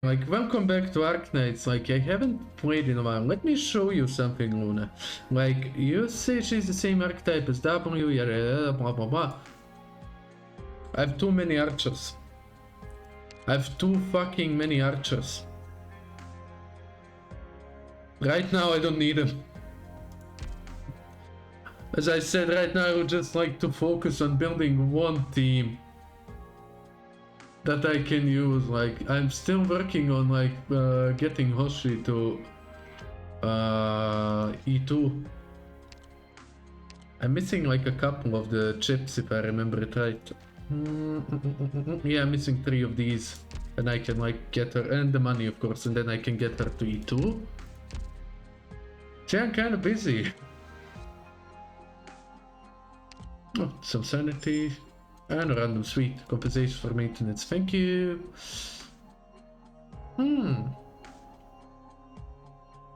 Like, welcome back to Arknights. Like, I haven't played in a while. Let me show you something, Luna. Like, you say she's the same archetype as W, blah blah blah. I have too many archers. I have too fucking many archers. Right now, I don't need them. As I said, right now, I would just like to focus on building one team that I can use. Like, I'm still working on like getting Hoshi to E2. I'm missing like a couple of the chips if I remember it right. Yeah, I'm missing 3 of these, and I can like get her, and the money of course, and then I can get her to E2. Yeah, I'm kind of busy. Oh, some sanity. And a random sweet compensation for maintenance. Thank you.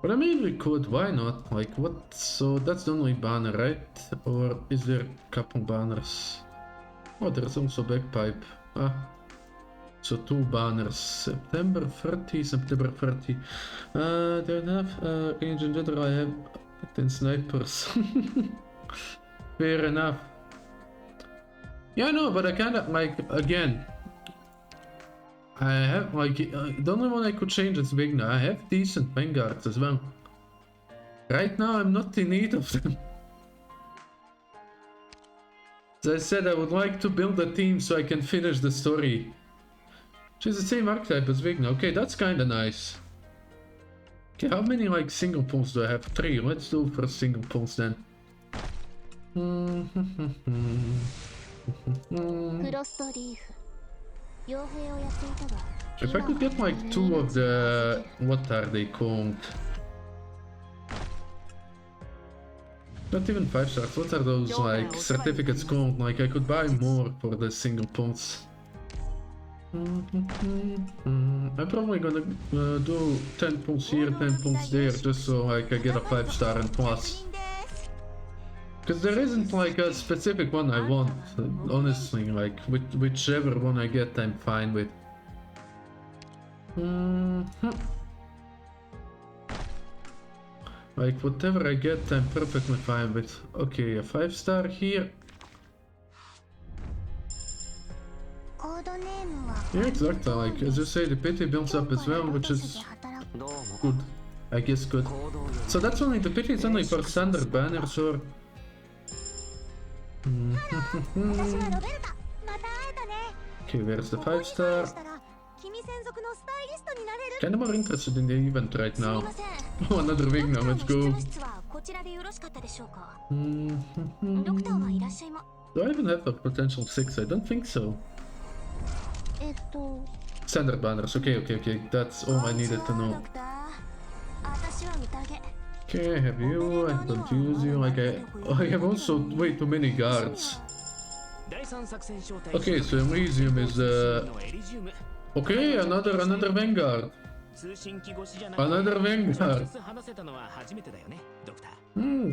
But I mean, we could. Why not? Like, what? So that's the only banner, right? Or is there a couple banners? Oh, there's also bagpipe. Ah. So 2 banners. September 30, September 30. There enough range in general. I have 10 snipers. Fair enough. Yeah, no, but I kind of, like, again, I have, like, the only one I could change is Vigna. I have decent vanguards as well. Right now, I'm not in need of them. As I said, I would like to build a team so I can finish the story. She's the same archetype as Vigna. Okay, that's kind of nice. Okay, how many, like, single pulls do I have? 3. Let's do first single pulls then. If I could get like 2 of the, what are they called? Not even 5 stars, what are those like certificates called? Like I could buy more for the single pulse. I'm probably gonna do 10 pulls here, 10 pulls there, just so like I get a 5 star and plus. Because there isn't like a specific one I want, honestly, like whichever one I get I'm fine with. Like whatever I get I'm perfectly fine with. Okay, a 5 star here. Yeah, exactly, like as you say, the pity builds up as well, which is good, I guess good. So that's only, the pity is only for standard banners, or... Okay, where's the 5 star? Kinda more interested in the event right now. Oh, another wing now, let's go. Do I even have a potential 6? I don't think so. Standard banners, okay, that's all I needed to know. Okay, I have you, I don't use you, like I have also way too many guards. Okay, so Elysium is okay, another vanguard. Another vanguard.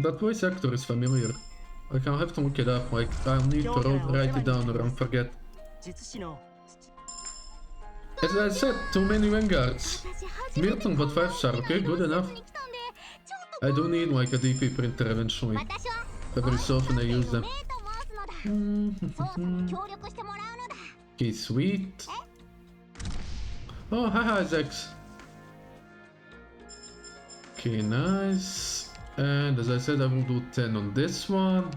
That voice actor is familiar. Like I'll have to look it up, like I'll need to write it down or I'll forget. As I said, too many vanguards. Milton, but 5 star, okay, good enough. I do need like a DP printer eventually. Every so often I use them. Okay, sweet. Oh, haha, Zex. Okay, nice. And as I said, I will do 10 on this one.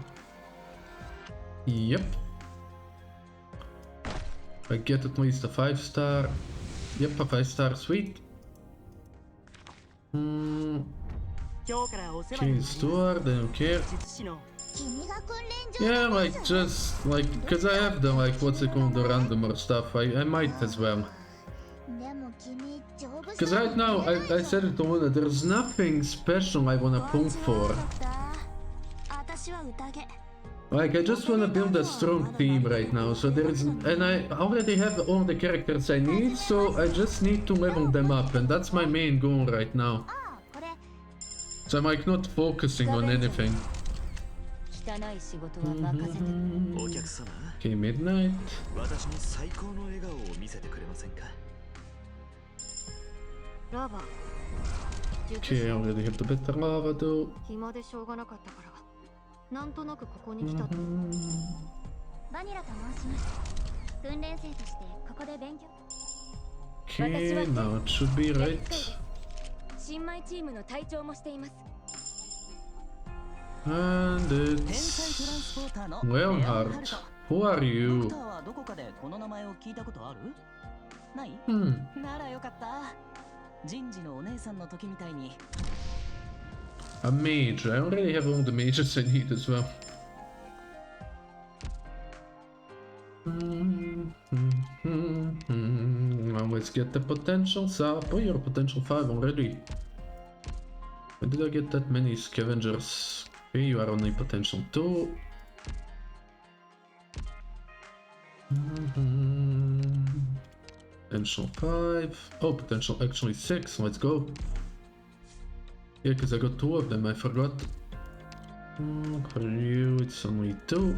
Yep. I get at least a 5 star. Yep, a 5 star, sweet. Okay, Stuart, I don't care. Yeah, like, just, like, because I have the, like, what's it called, the randomer stuff, I might as well. Because right now, I said it to Luna, there's nothing special I wanna pull for. Like, I just wanna build a strong team right now, so there's, and I already have all the characters I need, so I just need to level them up, and that's my main goal right now. So I'm like not focusing on anything. Okay, midnight. ラバ Okay, I already have the better lava though. 暇でしょうがなかったからなんとなくここに来たと。バニラと申します。訓練生としてここで勉強。 Okay, now it should be right. 新米チームの隊長もしています。 And 天才トラン it's スポーターの Leonhard. Who are ド you? クターはどこかでこの名前を聞いたことある？ない？ ならよかった。人事のお姉さんの時みたいに。 A mage. I already have all the mages I need as well. Now let's get the potentials up. Oh, you're potential 5 already. When did I get that many scavengers? Okay, you are only potential 2. Potential 5. Oh, potential actually 6. Let's go. Yeah, because I got 2 of them, I forgot. For you, it's only 2.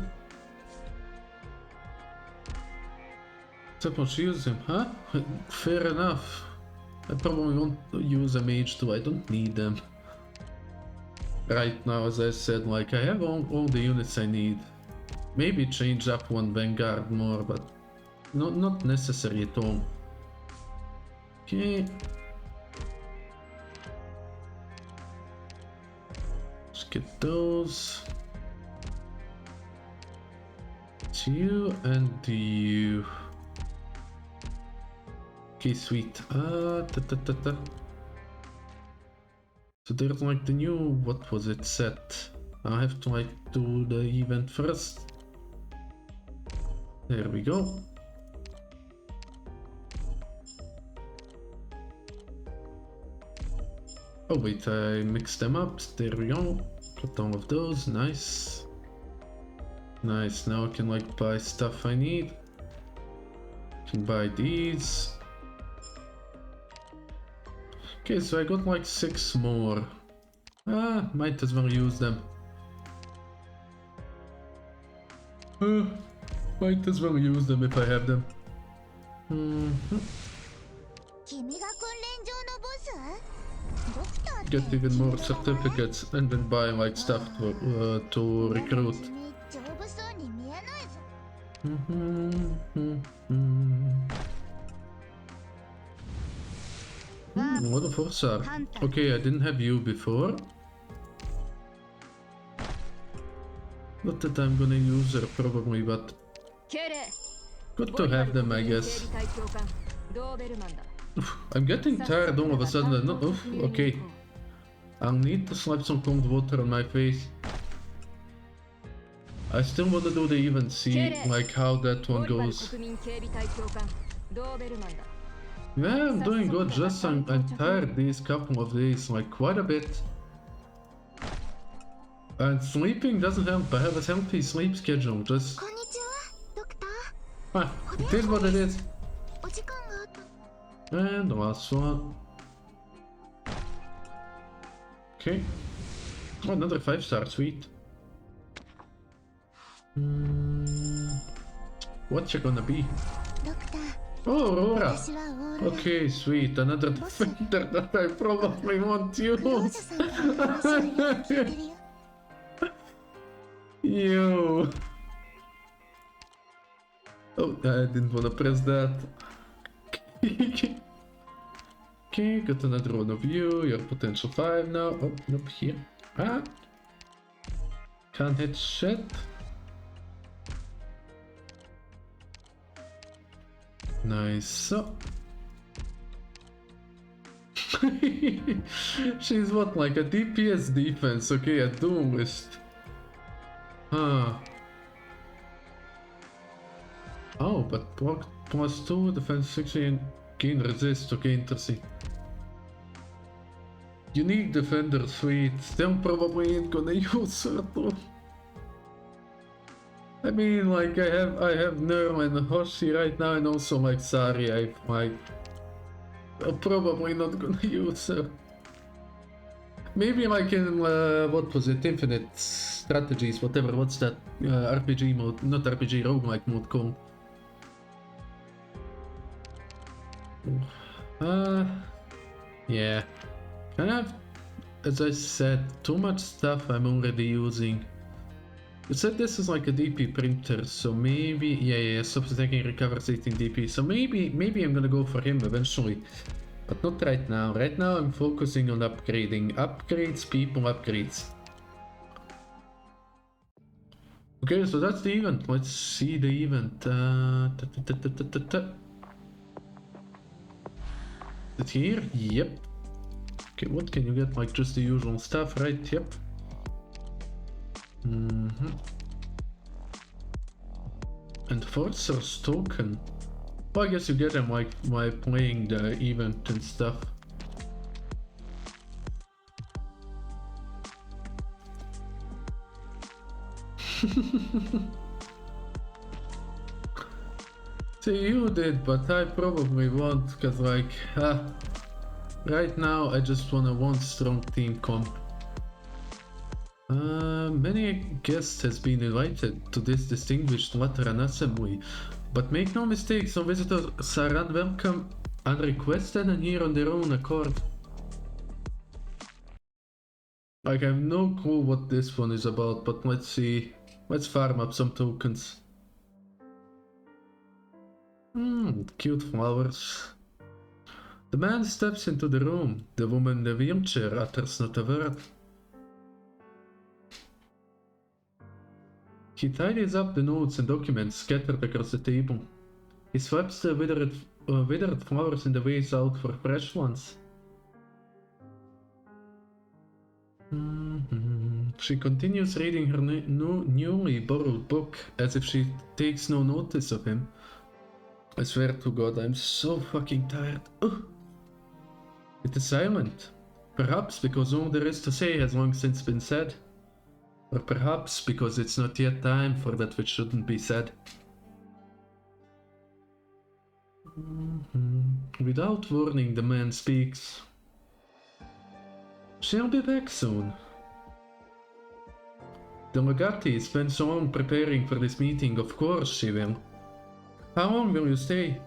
Don't much use him, huh? Fair enough. I probably won't use a mage too, I don't need them. Right now, as I said, like, I have all the units I need. Maybe change up one vanguard more, but not necessary at all. Okay. Let's get those. It's you and you. Okay, sweet. So there's like the new, what was it, set. I have to like do the event first. There we go. Oh wait, I mixed them up. There we go. Got all of those. Nice. Nice. Now I can like buy stuff I need. Can buy these. Okay, so I got like 6 more. Might as well use them. Might as well use them if I have them. 君が訓練場のボス？ドクターって Get even more certificates and then buy like stuff to recruit. 丈夫そうに見えないぞ。 What a forza. Okay, I didn't have you before. Not that I'm gonna use her probably, but good to have them, I guess. I'm getting tired all of a sudden. Okay. I'll need to slap some cold water on my face. I still want to do the event, see like how that one goes. Yeah, I'm doing good, just I'm tired these couple of days, like quite a bit. And sleeping doesn't help, I have a healthy sleep schedule, just... こんにちは、ドクター。 it is what it is. お時間があった。 And the last one. Okay. Oh, another 5-star, sweet. What's it gonna be? ドクター。 Oh, Aurora! 私はオーロラ。 Okay, sweet, another defender that I probably won't 幼女 use. さんから話をよく聞いてるよ。 Yo! Oh, I didn't wanna press that. Okay, got another one of you. You're potential 5 now. Oh, nope, here. Can't hit shit. Nice. So. She's what, like a DPS defense? Okay, a duelist. Oh, but block +2, defense 6 and gain resist. Okay, interesting. Unique defender, sweet. Still probably ain't gonna use her though. I mean, like I have Nerl and Hoshi right now, and also like Sari. I'm probably not gonna use her. Maybe like in what was it? Infinite strategies, whatever. What's that RPG mode? Not RPG, roguelike mode called. Yeah. I have, as I said, too much stuff I'm already using. You said this is like a DP printer, so maybe... Yeah, stops attacking, recovers 18 DP. So maybe I'm gonna go for him eventually. But not right now. Right now I'm focusing on upgrading. Upgrades, people, upgrades. Okay, so that's the event. Let's see the event. Is it here? Yep. Okay, what can you get? Like just the usual stuff, right? Yep. Enforcer's token. Well, I guess you get them like by playing the event and stuff. See, you did, but I probably won't, cause like, right now I just want a one strong team comp. Many guests has been invited to this distinguished Lateran assembly, but make no mistake, some visitors are unwelcome, unrequested and here on their own accord. Like, I have no clue what this one is about, but let's see. Let's farm up some tokens. Cute flowers. The man steps into the room. The woman in the wheelchair utters not a word. He tidies up the notes and documents scattered across the table. He swipes the withered flowers in the vase out for fresh ones. She continues reading her newly borrowed book as if she takes no notice of him. I swear to God, I'm so fucking tired. Ugh. It is silent. Perhaps because all there is to say has long since been said. Or perhaps because it's not yet time for that which shouldn't be said. Without warning, the man speaks. She'll be back soon. The Legati spent so long preparing for this meeting, of course she will. How long will you stay?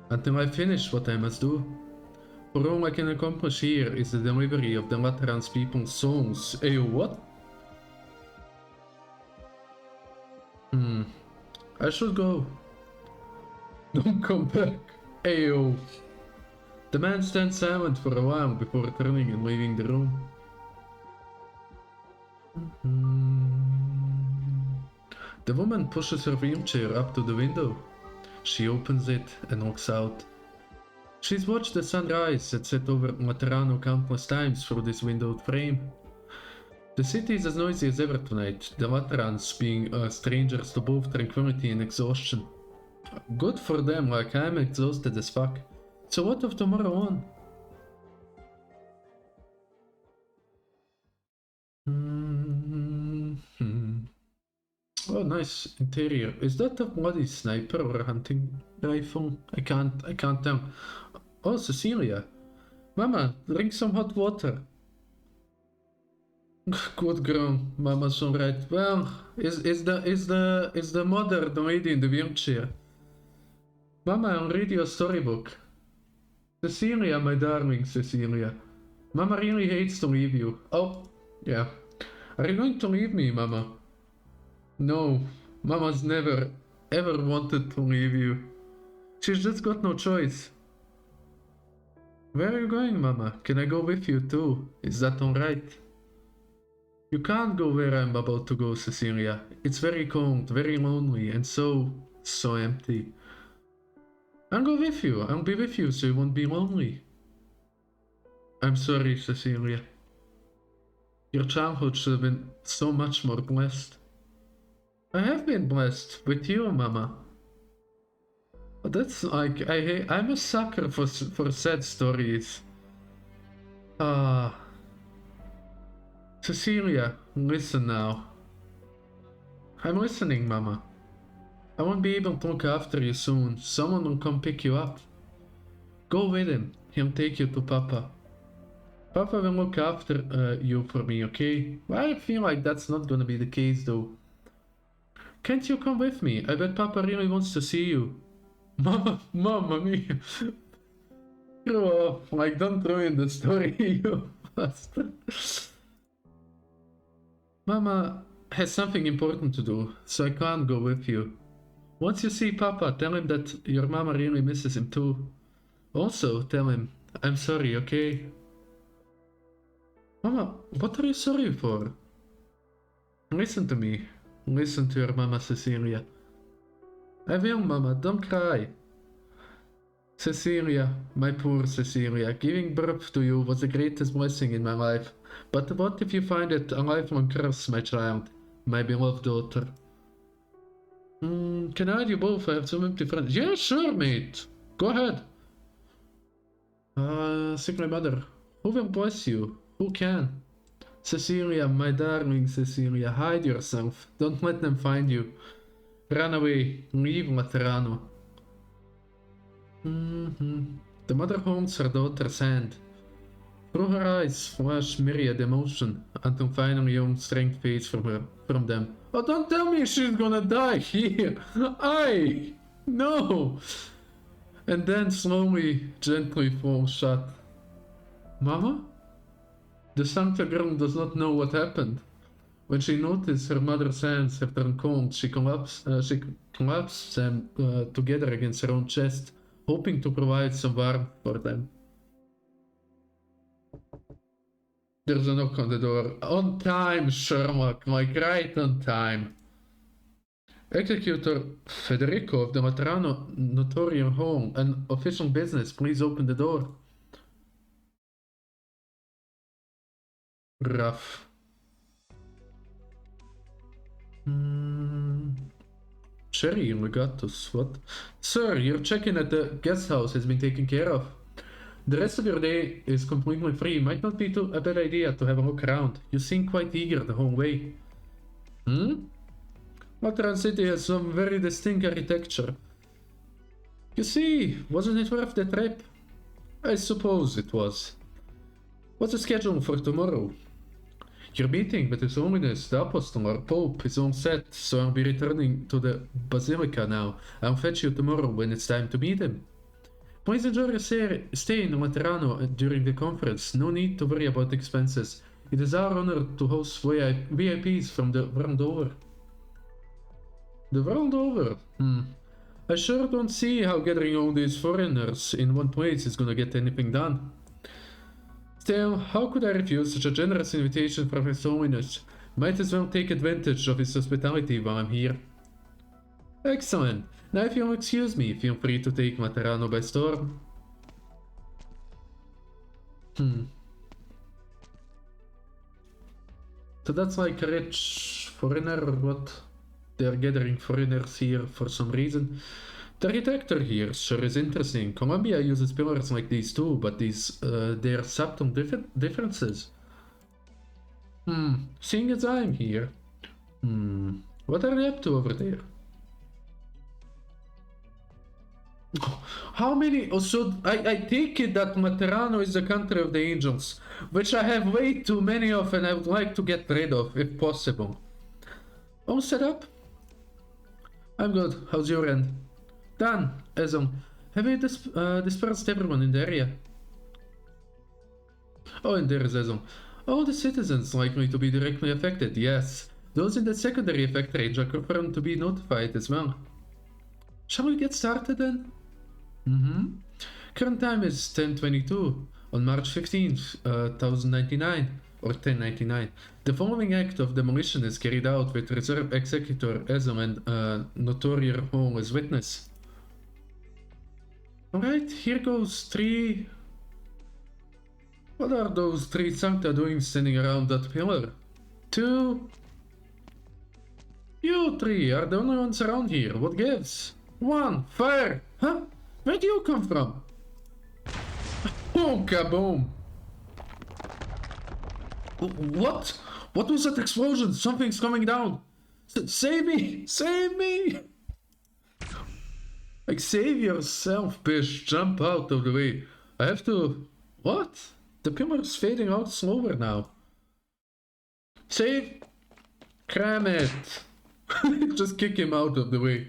Until I finish what I must do. For all I can accomplish here is the delivery of the Lateran's people's souls. Ayo, what? I should go. Don't come back. Ayo. The man stands silent for a while before turning and leaving the room. The woman pushes her wheelchair up to the window. She opens it and looks out. She's watched the sun rise and set over Laterano countless times through this windowed frame. The city is as noisy as ever tonight, the Laterans being strangers to both tranquility and exhaustion. Good for them, like I'm exhausted as fuck. So what of tomorrow on? Oh, nice interior. Is that a bloody sniper or a hunting rifle? I can't tell. Oh, Cecilia. Mama, drink some hot water. Good girl, Mama's alright. Well, is the mother the lady in the wheelchair? Mama, I'll read you a storybook. Cecilia, my darling Cecilia. Mama really hates to leave you. Oh, yeah. Are you going to leave me, Mama? No, Mama's never, ever wanted to leave you. She's just got no choice. Where are you going, Mama? Can I go with you too? Is that alright? You can't go where I'm about to go, Cecilia. It's very cold, very lonely, and so empty. I'll go with you. I'll be with you so you won't be lonely. I'm sorry, Cecilia. Your childhood should have been so much more blessed. I have been blessed with you, Mama. But that's like, I'm a sucker for sad stories. Cecilia, listen now. I'm listening, Mama. I won't be able to look after you soon. Someone will come pick you up. Go with him. He'll take you to Papa. Papa will look after you for me, okay? Well, I feel like that's not gonna be the case, though. Can't you come with me? I bet Papa really wants to see you. Mamma mia. Grow up. Like, don't ruin the story, you bastard. Mama has something important to do, so I can't go with you. Once you see Papa, tell him that your mama really misses him too. Also, tell him, I'm sorry, okay? Mama, what are you sorry for? Listen to me. Listen to your mama, Cecilia. I will, Mama, don't cry. Cecilia, my poor Cecilia, giving birth to you was the greatest blessing in my life. But what if you find it a lifelong curse, my child, my beloved daughter? Can I and you both have some empty friends? Yeah, sure, mate. Go ahead. Sickly mother, who will bless you? Who can? Cecilia, my darling Cecilia, hide yourself. Don't let them find you. Run away. Leave Laterano. The mother holds her daughter's hand. Through her eyes flash myriad emotion until finally young strength fades from them. Oh, don't tell me she's gonna die here! No! And then slowly, gently falls shut. Mama? The Sancta girl does not know what happened. When she noticed her mother's hands have turned cold, she collapsed them together against her own chest, hoping to provide some warmth for them. There's a knock on the door. On time, Sherlock, like right on time. Executor Federico of the Materano Notorium Home, an official business, please open the door. Rough. Cherry Legatus, what? Sir, your check-in at the guest house has been taken care of. The rest of your day is completely free. Might not be a bad idea to have a look around. You seem quite eager the whole way. Lateran City has some very distinct architecture. You see, wasn't it worth the trip? I suppose it was. What's the schedule for tomorrow? Your meeting with His Holiness, the Apostle or Pope, is all set, so I'll be returning to the Basilica now. I'll fetch you tomorrow when it's time to meet him. Please enjoy your stay in Laterano during the conference. No need to worry about expenses. It is our honor to host VIPs from the world over. The world over? I sure don't see how gathering all these foreigners in one place is gonna get anything done. Still, how could I refuse such a generous invitation from His Holiness? Might as well take advantage of his hospitality while I'm here. Excellent. Now if you'll excuse me, feel free to take Materano by storm. So that's like a rich foreigner or what? They're gathering foreigners here for some reason. The architecture here sure is interesting. Colombia uses pillars like these too, but they're subtle differences. Seeing as I'm here. What are they up to over there? How many? Oh, so I take it that Materano is the country of the angels, which I have way too many of and I would like to get rid of if possible. All set up? I'm good. How's your end? Done, Ezon. Have you dispersed everyone in the area? Oh, and there is Ezon. All the citizens likely to be directly affected, yes. Those in the secondary effect range are confirmed to be notified as well. Shall we get started then? Current time is 10:22 on March 15th, 1099 or 1099. The following act of demolition is carried out with Reserve Executor Ezon and Notorious Hall as witness. Alright, here goes 3. What are those 3 Sancta doing standing around that pillar? 2. You 3 are the only ones around here. What gives? 1. Fire! Huh? Where do you come from? Boom, kaboom! What? What was that explosion? Something's coming down! Save me! Save me! Like, save yourself, bitch. Jump out of the way. I have to... What? The pillar's fading out slower now. Save! Cram it! Just kick him out of the way.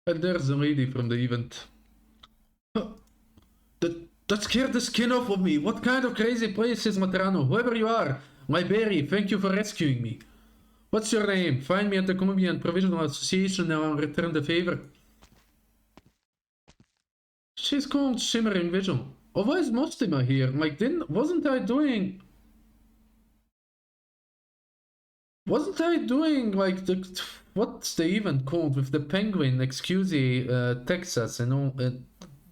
And there's a lady from the event. Huh. That scared the skin off of me. What kind of crazy place is Materano? Whoever you are, my berry, thank you for rescuing me. What's your name? Find me at the Colombian Provisional Association and I'll return the favor. She's called Shimmering Vision. Oh, why is Mostima here? Like, wasn't I doing like what's the event called with the penguin, Excuse Texas and all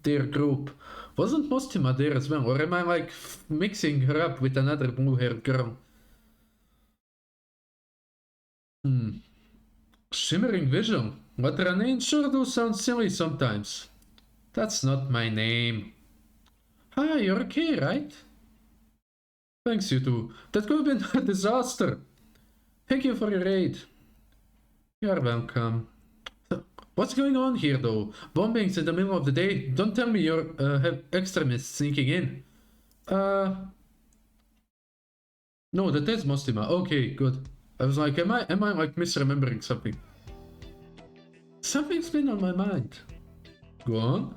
their group? Wasn't Mostima there as well? Or am I like mixing her up with another blue-haired girl? Shimmering Vision. But her name sure do sound silly sometimes. That's not my name. Hi, you're okay, right? Thanks, you two. That could have been a disaster. Thank you for your aid. You're welcome. What's going on here, though? Bombings in the middle of the day? Don't tell me you have extremists sneaking in. No, that is Mostima. Okay, good. I was like, am I like misremembering something? Something's been on my mind. Go on.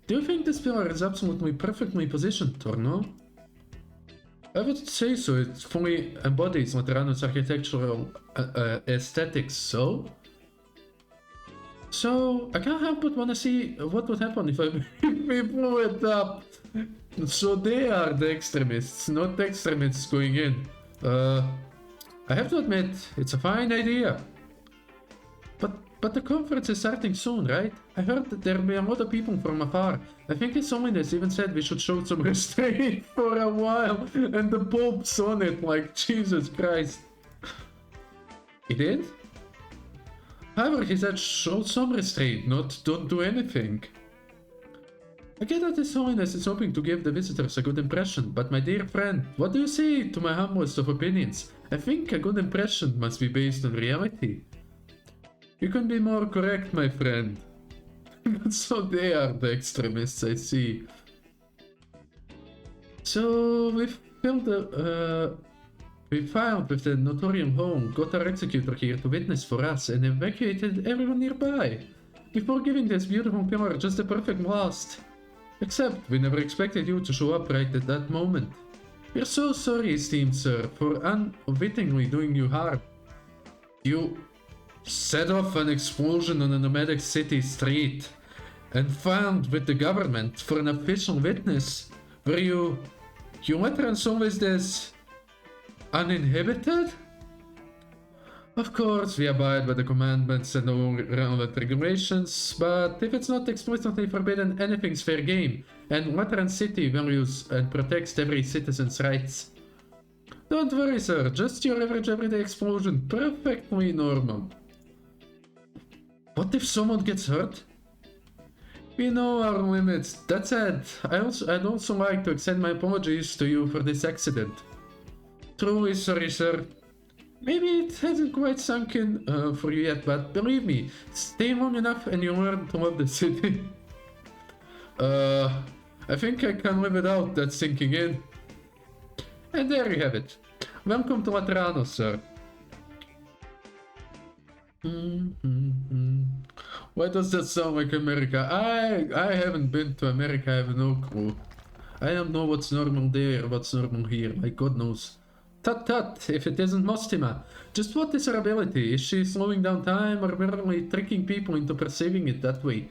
Do you think this pillar is absolutely perfectly positioned, or no? I would say so. It fully embodies Laterano's architectural aesthetics, so? So, I can't help but want to see what would happen if we blew it up. So they are the extremists, not the extremists going in. I have to admit, it's a fine idea. But the conference is starting soon, right? I heard that there'll be a lot of people from afar. I think His Holiness even said we should show some restraint for a while, and the Pope's on it, like, Jesus Christ. He did? However, he said show some restraint, not don't do anything. I get that His Holiness is hoping to give the visitors a good impression, but my dear friend, what do you say to my humblest of opinions? I think a good impression must be based on reality. You can be more correct, my friend. So they are the extremists, I see. So we filed with the Notorium Home, got our executor here to witness for us, and evacuated everyone nearby. Before giving this beautiful pillar just the perfect blast. Except we never expected you to show up right at that moment. We're so sorry, esteemed sir, for unwittingly doing you harm. You set off an explosion on a nomadic city street and filed with the government for an official witness. Were you let ransom with this uninhibited? Of course, we abide by the commandments and all relevant regulations, but if it's not explicitly forbidden, anything's fair game, and Lateran City values and protects every citizen's rights. Don't worry, sir, just your average everyday explosion, perfectly normal. What if someone gets hurt? We know our limits. That said, I'd also like to extend my apologies to you for this accident. Truly sorry, sir. Maybe it hasn't quite sunk in for you yet, but believe me, stay long enough and you'll learn to love the city. I think I can live without that sinking in. And there you have it. Welcome to Laterano, sir. Why does that sound like America? I haven't been to America, I have no clue. I don't know what's normal there, what's normal here, like God knows. Tut tut, if it isn't Mostima. Just what is her ability? Is she slowing down time or merely tricking people into perceiving it that way?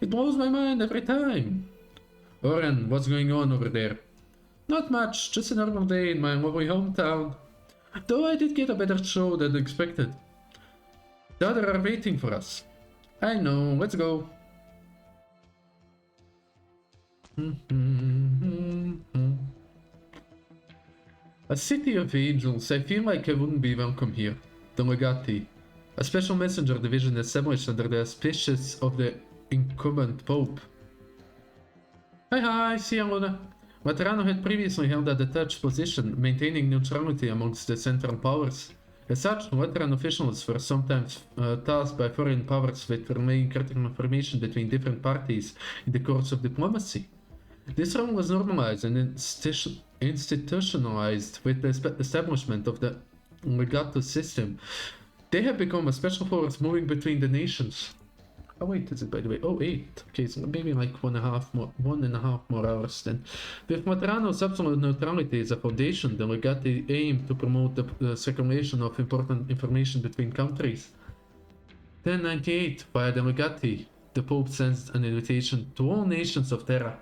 It blows my mind every time. Oren, what's going on over there? Not much, just a normal day in my lovely hometown. Though I did get a better show than expected. The others are waiting for us. I know, let's go. A city of angels, I feel like I wouldn't be welcome here. The Legati, a special messenger division established under the auspices of the incumbent pope. Hi, see you, Luna. Laterano had previously held a detached position, maintaining neutrality amongst the central powers. As such, Lateran officials were sometimes tasked by foreign powers with relaying critical information between different parties in the course of diplomacy. This role was normalized and institutionalized with the establishment of the legato system. They have become a special force moving between the nations. how late is it, by the way? Oh, 8. Okay, so maybe like 1.5 more hours then. With Matrano's absolute neutrality as a foundation, the legati aim to promote the circulation of important information between countries. 1098, via the legati, the Pope sends an invitation to all nations of Terra.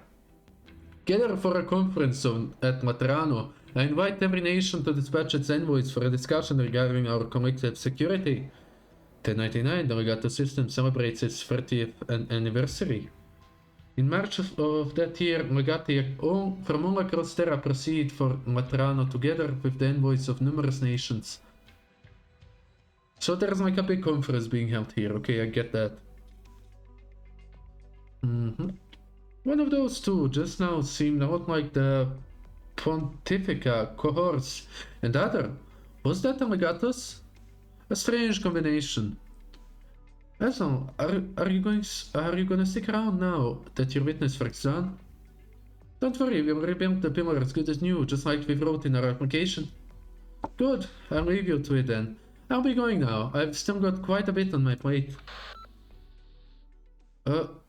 Gather for a conference at Matrano. I invite every nation to dispatch its envoys for a discussion regarding our collective security. 1099, the Legato system celebrates its 30th anniversary. In March of that year, Legati from all across Terra proceed for Matrano together with the envoys of numerous nations. So there's like a big conference being held here. Okay, I get that. One of those two just now seemed a lot like the Pontifica cohorts, and the other, was that the Legatus? A strange combination. Also, are you gonna stick around now that your witness work's done? Don't worry, we'll rebuild the pillar as good as new, just like we wrote in our application. Good, I'll leave you to it then. I'll be going now. I've still got quite a bit on my plate.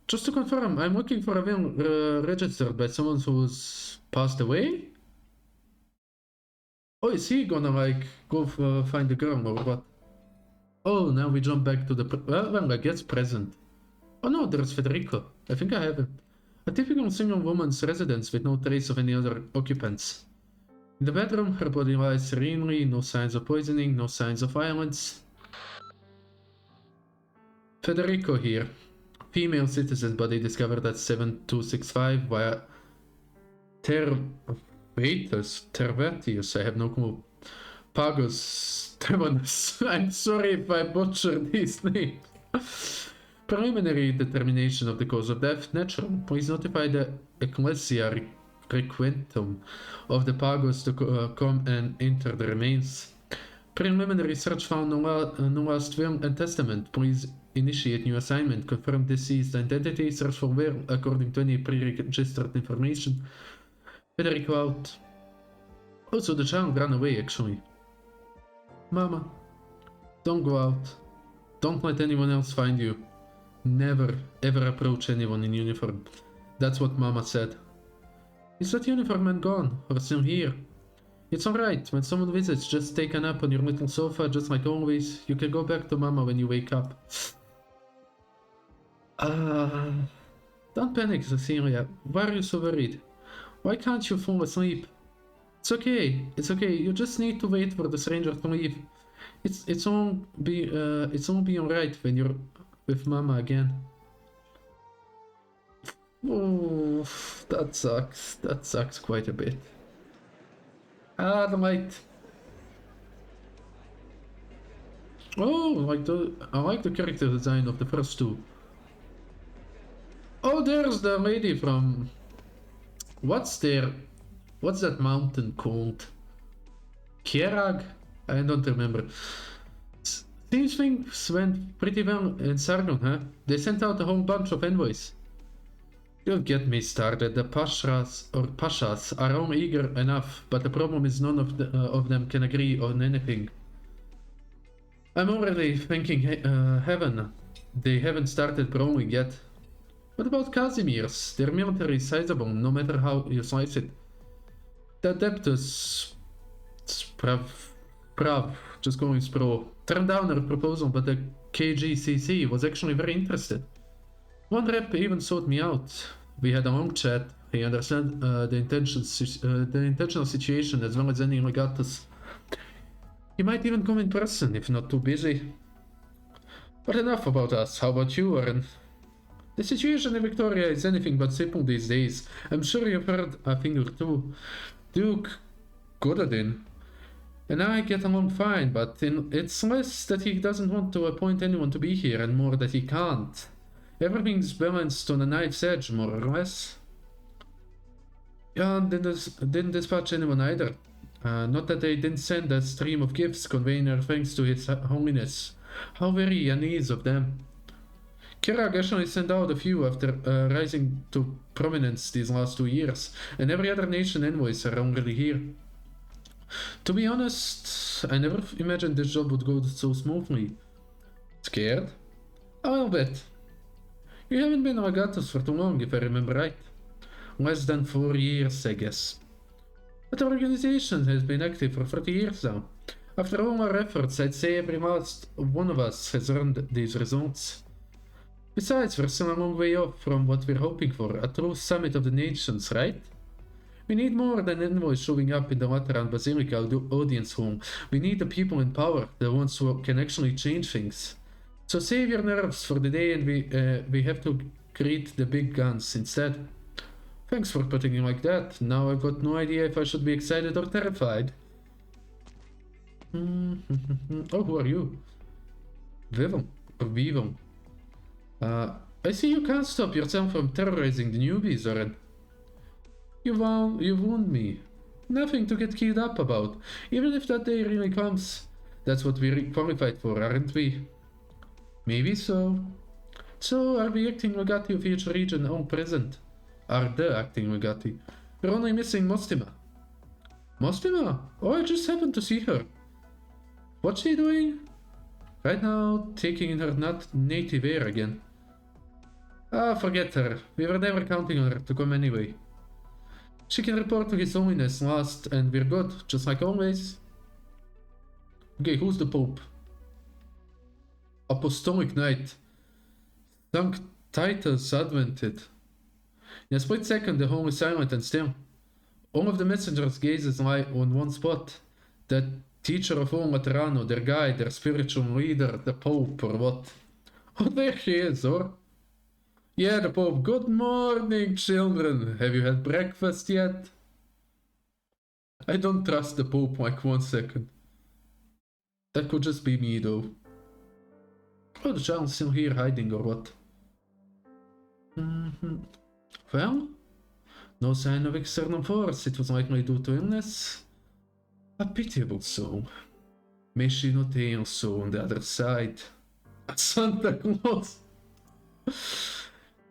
Just to confirm, I'm looking for a will registered by someone who's passed away? Oh, is he gonna like go find the girl or what? Oh, now we jump back to the well, I guess present. Oh no, there's Federico. I think I have him. A typical single woman's residence with no trace of any other occupants. In the bedroom, her body lies serenely, no signs of poisoning, no signs of violence. Federico here. Female citizen body discovered at 7265 via Tervetius, I have no clue. Pagos Temanus. I'm sorry if I butchered these names. Preliminary determination of the cause of death. Natural. Please notify the Ecclesia Requentum of the Pagos to come and enter the remains. Preliminary search found no last will and testament. Please initiate new assignment. Confirm deceased identity. Search for will according to any pre-registered information. Federico out. Also, the child ran away actually. Mama, don't go out. Don't let anyone else find you. Never, ever approach anyone in uniform. That's what Mama said. Is that uniform man gone, or still here? It's alright, when someone visits, just take a nap on your little sofa, just like always. You can go back to Mama when you wake up. Don't panic, Cecilia. Why are you so worried? Why can't you fall asleep? It's okay, you just need to wait for the stranger to leave. It's all be alright when you're with Mama again. Oh, that sucks quite a bit. The light. Oh, I like the character design of the first two. Oh, there's the lady from... What's that mountain called? Kierag? I don't remember. Seems things went pretty well in Sargon, huh? They sent out a whole bunch of envoys. Don't get me started. The Pashas are all eager enough, but the problem is none of them can agree on anything. I'm already thinking heaven. They haven't started brawling yet. What about Casimir's? Their military is sizable, no matter how you slice it. The Adeptus Prav, just going Spro, turned down her proposal, but the KGCC was actually very interested. One rep even sought me out. We had a long chat. He understood the intentional situation as well as any legatus. He might even come in person if not too busy. But enough about us. How about you, Oren? The situation in Victoria is anything but simple these days. I'm sure you've heard a thing or two. Duke Gododin and I get along fine, but it's less that he doesn't want to appoint anyone to be here and more that he can't. Everything's balanced on a knife's edge, more or less. Jan didn't dispatch anyone either. Not that they didn't send a stream of gifts conveying their thanks to His Holiness. How very unease of them. Kirag actually sent out a few after rising to prominence these last 2 years, and every other nation envoys are already here. To be honest, I never imagined this job would go so smoothly. Scared? A little bit. You haven't been Regatas for too long, if I remember right. Less than 4 years, I guess. But the organization has been active for 30 years now. After all our efforts, I'd say every last one of us has earned these results. Besides, we're still a long way off from what we're hoping for, a true summit of the nations, right? We need more than envoys showing up in the Lateran Basilica audience hall. We need the people in power, the ones who can actually change things. So save your nerves for the day and we have to greet the big guns instead. Thanks for putting it like that. Now I've got no idea if I should be excited or terrified. Oh, who are you? Vivon. Or Vivon. I see you can't stop yourself from terrorizing the newbies, Oren. You've wounded me. Nothing to get keyed up about. Even if that day really comes. That's what we're qualified for, aren't we? Maybe so. So, are we acting Legati of each region on present? Are the acting Legati? We're only missing Mostima. Mostima? Oh, I just happened to see her. What's she doing? Right now, taking in her not native air again. Ah, forget her. We were never counting on her to come anyway. She can report to His Holiness last, and we're good, just like always. Okay, who's the Pope? Apostolic Knight. Sanct Titus Advented. In a split second, the home is silent and still. All of the messengers' gazes lie on one spot. The teacher of all Laterano, their guide, their spiritual leader, the Pope, or what? Oh, there she is, or? Yeah, the Pope. Good morning, children. Have you had breakfast yet? I don't trust the Pope like 1 second. That could just be me, though. Oh, the child's still here hiding, or what? Well, no sign of external force. It was likely due to illness. A pitiable soul. May she not hail so on the other side. Santa Claus!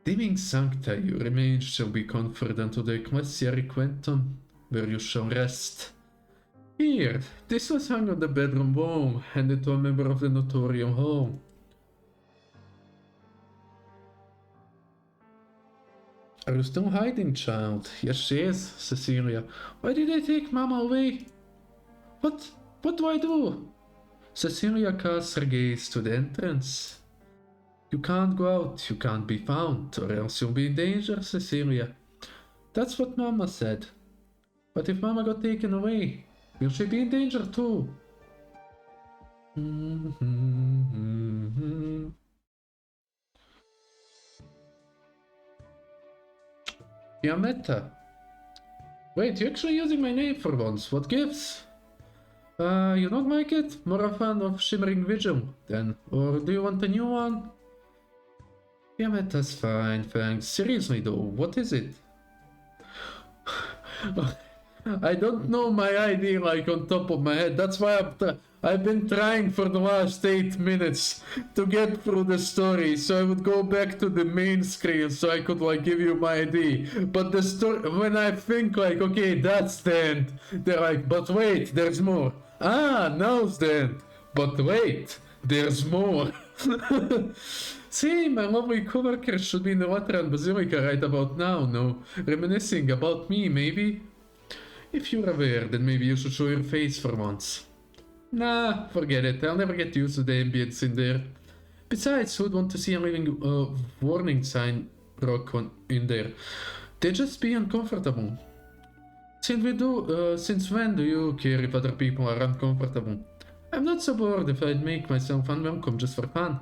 Dimming sancta you remain shall be conferred unto the Ecclesia Requentum, where you shall rest. Here, this was hung on the bedroom wall, handed to a member of the Notorium Hall. Are you still hiding, child? Yes, she is, Cecilia. Why did they take Mama away? What do I do? Cecilia casts her gaze to the entrance. You can't go out, you can't be found, or else you'll be in danger, Cecilia. That's what Mama said. But if Mama got taken away, will she be in danger too? Yameta. Wait, you're actually using my name for once. What gives? You don't like it? More a fan of Shimmering Vigil, then? Or do you want a new one? Yameta's fine, thanks. Seriously though, what is it? I don't know my ID like on top of my head. That's why I've been trying for the last 8 minutes to get through the story, so I would go back to the main screen so I could like give you my ID. But the story, when I think like, okay, that's the end, they're like, but wait, there's more. Ah, now's the end. But wait, there's more. See, my lovely coworker should be in the Lateran Basilica right about now, no? Reminiscing about me, maybe? If you're aware, then maybe you should show your face for once. Nah, forget it. I'll never get used to the ambience in there. Besides, who'd want to see a living warning sign rock in there? They'd just be uncomfortable. Since when do you care if other people are uncomfortable? I'm not so bored if I'd make myself unwelcome just for fun.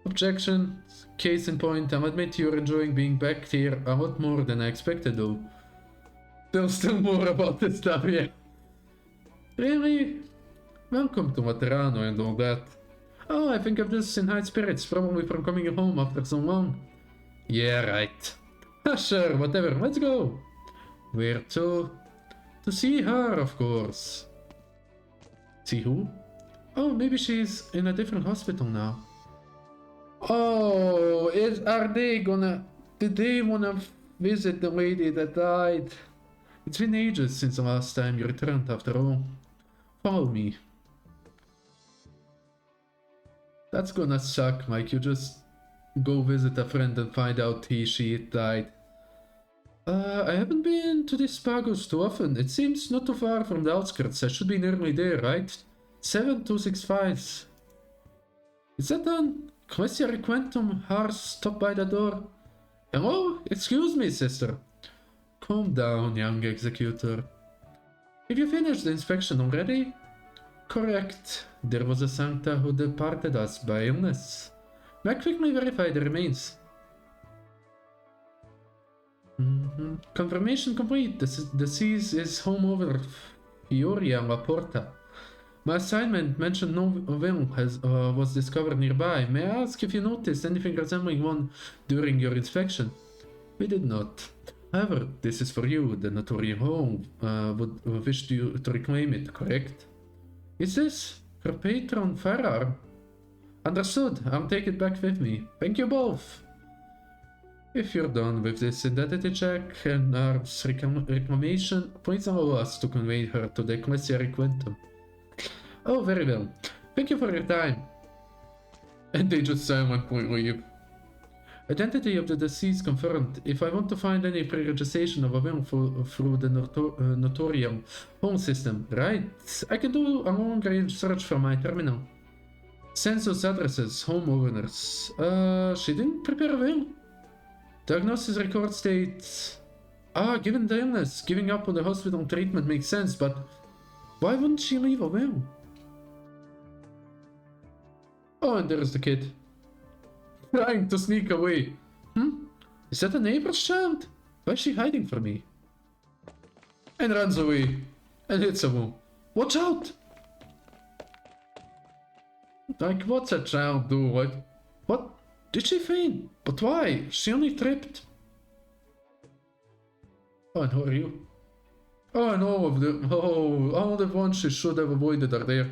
Objection. Case in point, I'll admit you're enjoying being back here a lot more than I expected though. There's still more about this stuff here. Really? Welcome to Materano and all that. Oh, I think I'm just in high spirits, probably from coming home after so long. Yeah, right. Sure, whatever, let's go. Where to? To see her, of course. See who? Oh, maybe she's in a different hospital now. Oh, did they wanna visit the lady that died? It's been ages since the last time you returned after all. Follow me. That's gonna suck, like you just go visit a friend and find out she died. I haven't been to this Pagos too often. It seems not too far from the outskirts. I should be nearly there, right? 7265. Is that done? Commissaire Quantum Hars stopped by the door. Hello? Excuse me, sister. Calm down, young executor. Have you finished the inspection already? Correct. There was a Sancta who departed us by illness. May I quickly verify the remains? Confirmation complete. The deceased is home over Fioria La Porta. My assignment mentioned no will was discovered nearby. May I ask if you noticed anything resembling one during your inspection? We did not. However, this is for you. The Notorian home would wish you to reclaim it, correct? Is this her patron firearm? Understood. I'll take it back with me. Thank you both. If you're done with this identity check and arms reclamation, please allow us to convey her to the Ecclesiary Quantum. Oh, very well. Thank you for your time. And they just silently leave. Identity of the deceased confirmed. If I want to find any pre-registration of a will through the Notorium home system, right, I can do a long-range search from my terminal. Census addresses, homeowners. She didn't prepare a will. Diagnosis record states... given the illness, giving up on the hospital treatment makes sense, but why wouldn't she leave a will? Oh, and there's the kid. Trying to sneak away. Is that a neighbor's child? Why is she hiding from me? And runs away. And hits a wall. Watch out! Like, what's a child do? Like, what? Did she faint? But why? She only tripped. Oh, and who are you? Oh, and all of them. Oh, all the ones she should have avoided are there.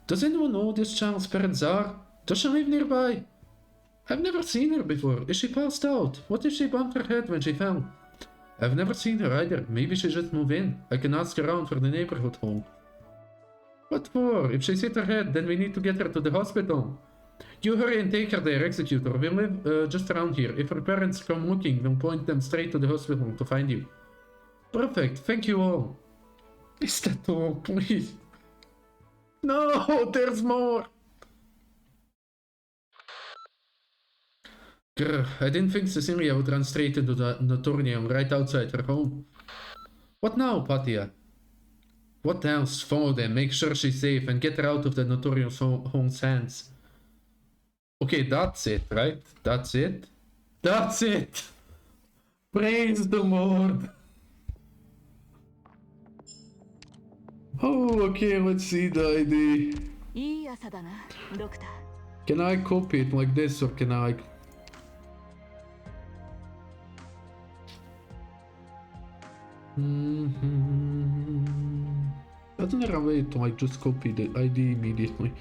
Does anyone know who this child's parents are? Does she live nearby? I've never seen her before. Is she passed out? What if she bumped her head when she fell? I've never seen her either. Maybe she just moved in. I can ask around for the neighborhood home. What for? If she's hit her head, then we need to get her to the hospital. You hurry and take her there, Executor. We live just around here. If her parents come looking, we'll point them straight to the hospital to find you. Perfect. Thank you all. Is that all? Please. No, there's more. Grr, I didn't think Cecilia would run straight into the Notorium right outside her home. What now, Patia? What else? Follow them, make sure she's safe, and get her out of the Notorium's home's hands. Okay, that's it, right? That's it? That's it! Praise the Lord! Oh, okay, let's see the ID. Can I copy it like this, or can I... Isn't there a way to like just copy the ID immediately?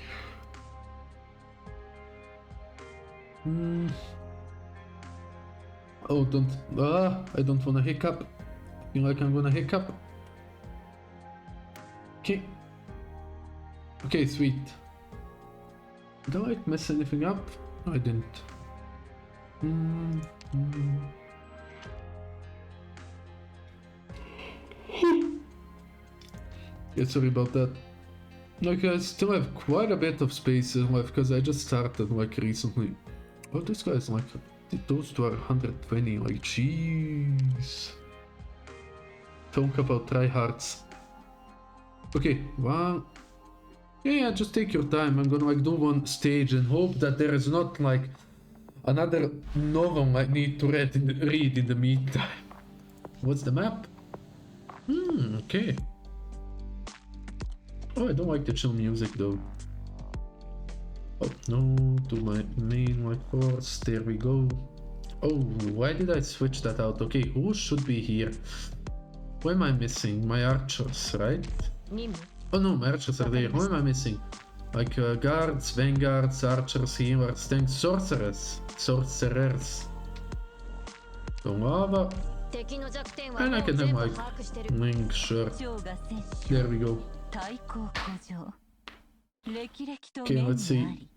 Oh, don't... I don't wanna hiccup. I feel like I'm gonna hiccup. Okay. Okay, sweet. Did I mess anything up? No, I didn't. Yeah, sorry about that. Like, I still have quite a bit of space left because I just started like recently. Oh, this guy's like, those two are 120, like, jeez. Talk about tryhards. Okay, well, yeah, just take your time. I'm gonna like do one stage and hope that there is not like another novel I need to read in the meantime. What's the map? Okay. Oh, I don't like the chill music though. Oh, no, to my main white force. There we go. Oh, why did I switch that out? Okay, who should be here? Who am I missing? My archers, right? Oh no, my archers are there. Who am I missing? Like guards, vanguards, archers, healers, tanks, sorcerers. So lava. And I can have like link, sure. There we go. Okay, let's see.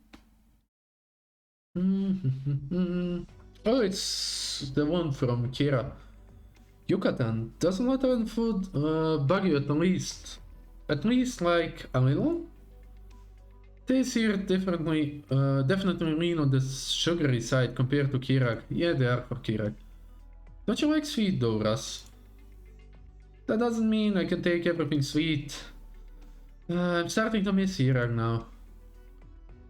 Oh, it's the one from Kira. Yucatan. Doesn't Latin food bug you at least? At least like a little? Tastes here definitely lean on the sugary side compared to Kirak. Yeah, they are for Kirak. Don't you like sweet though, Russ? That doesn't mean I can take everything sweet. I'm starting to miss Kirak now.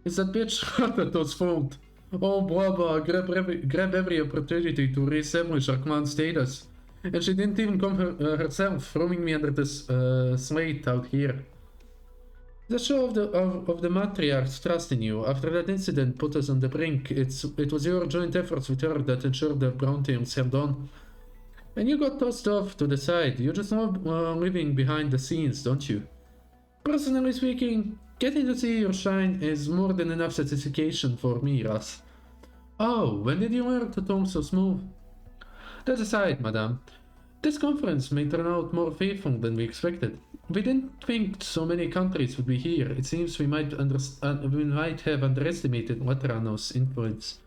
Is that bitch that was fooled? Oh, blah, grab every opportunity to reestablish our clan status. And she didn't even come herself, throwing me under this slate out here. The show of the matriarch's trust in you. After that incident put us on the brink, it was your joint efforts with her that ensured the Brown teams held on. And you got tossed off to the side. You just love living behind the scenes, don't you? Personally speaking, getting to see your shine is more than enough satisfaction for me, Russ. Oh, when did you learn to talk so smooth? That aside, madame, this conference may turn out more faithful than we expected. We didn't think so many countries would be here. It seems we might have underestimated Laterano's influence.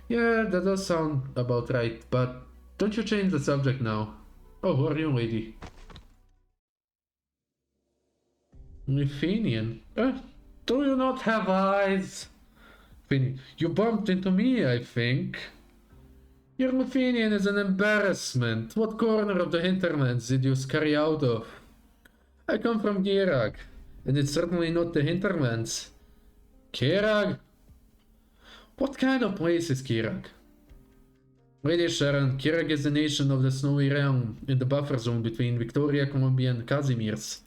Yeah, that does sound about right, but don't you change the subject now. Oh, who are you, lady? Lithuanian? Do you not have eyes? You bumped into me, I think. Your Lithuanian is an embarrassment. What corner of the hinterlands did you scurry out of? I come from Girag, and it's certainly not the hinterlands. Girag? What kind of place is Girag? Lady Sharon, Girag is the nation of the Snowy Realm, in the buffer zone between Victoria, Columbia, and Casimir's.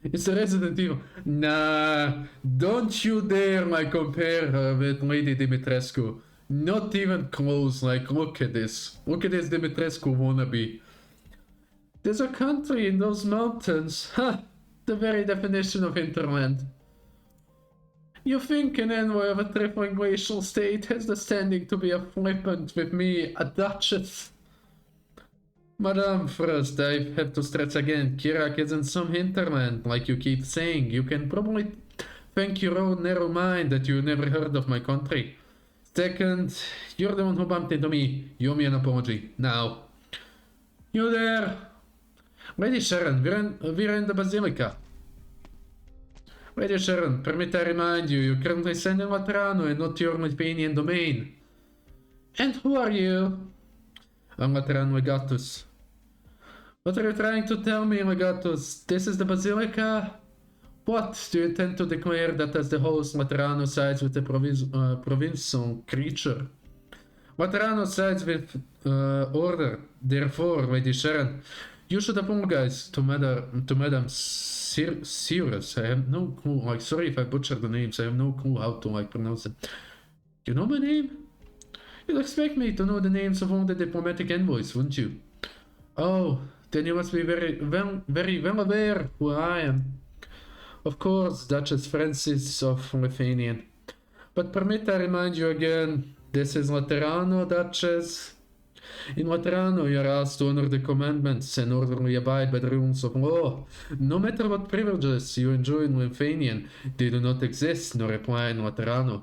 It's the Resident Evil. Nah, don't you dare compare her with Lady Dimitrescu. Not even close. Look at this. Look at this Dimitrescu wannabe. There's a country in those mountains. Ha! The very definition of hinterland. You think an envoy of a trifling glacial state has the standing to be a flippant with me, a duchess? Madame, first, I have to stress again. Kirak isn't some hinterland, like you keep saying. You can probably thank your own narrow mind that you never heard of my country. Second, you're the one who bumped into me. You owe me an apology. Now. You there? Lady Sharon, we're in the Basilica. Lady Sharon, permit I remind you, you currently stand in Laterano and not your Lithuanian domain. And who are you? I'm Lateran Legatus. What are you trying to tell me, Legatus? This is the Basilica? What? Do you intend to declare that as the host, Laterano sides with the provincial creature? Laterano sides with order. Therefore, Lady Sharon, you should apologize to Madame Sirius. I have no clue. Sorry if I butchered the names. I have no clue how to pronounce them. You know my name? You'd expect me to know the names of all the diplomatic envoys, wouldn't you? Oh, then you must be very well aware who I am. Of course, Duchess Francis of Lithuanian. But permit I remind you again, this is Laterano, Duchess. In Laterano, you are asked to honor the commandments and orderly abide by the rules of law. No matter what privileges you enjoy in Lithuanian, they do not exist nor apply in Laterano.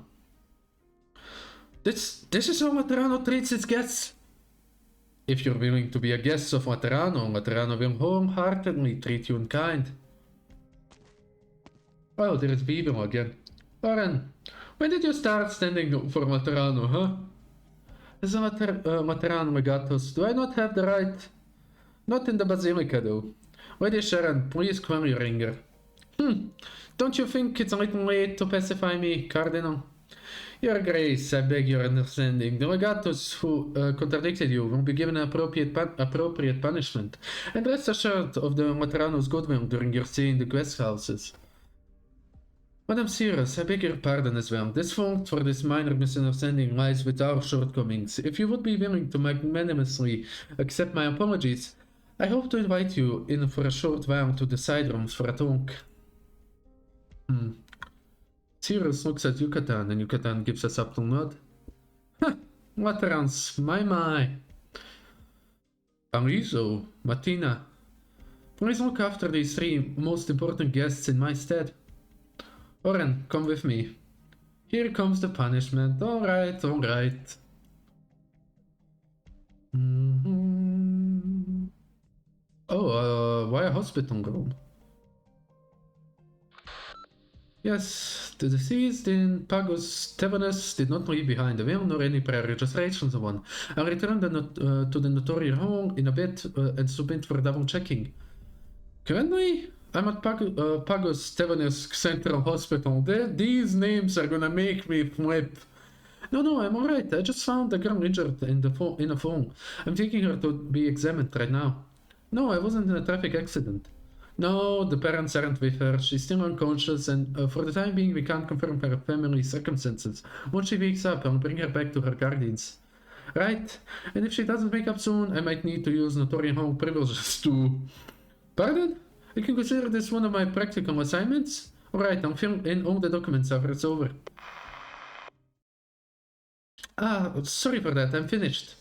This is how Laterano treats its guests. If you're willing to be a guest of Laterano, Laterano will wholeheartedly treat you in kind. Oh, there is Bibel again. Oren, when did you start standing for Laterano, huh? As a Laterano Legatus, do I not have the right? Not in the Basilica, though. Lady Sharon, please quell your anger. Don't you think it's a little late to pacify me, Cardinal? Your Grace, I beg your understanding. The Legatus who contradicted you will be given appropriate punishment, and rest assured of the Laterano's goodwill during your stay in the guest houses. Madame Sirius, I beg your pardon as well. This fault for this minor misunderstanding lies with our shortcomings. If you would be willing to magnanimously accept my apologies, I hope to invite you in for a short while to the side rooms for a talk. Sirius looks at Yucatan, and Yucatan gives a subtle nod. Laterans, my. Alizo, Martina, please look after these three most important guests in my stead. Oren, come with me. Here comes the punishment. Alright, alright. Oh, why a hospital room? Yes, the deceased in Pagos Tavernus did not leave behind a will nor any prior registrations of one, and returned to the notorious home in a bed and submit for double checking. Currently, I'm at Pagos Tavernus Central Hospital. These names are gonna make me flip. No, I'm alright. I just found a girl injured in a phone. I'm taking her to be examined right now. No, I wasn't in a traffic accident. No, the parents aren't with her. She's still unconscious, and for the time being, we can't confirm her family circumstances. Once she wakes up, I'll bring her back to her guardians. Right? And if she doesn't wake up soon, I might need to use Notorian Home privileges to... Pardon? I can consider this one of my practical assignments? Alright, I'll fill in all the documents after it's over. Ah, sorry for that, I'm finished.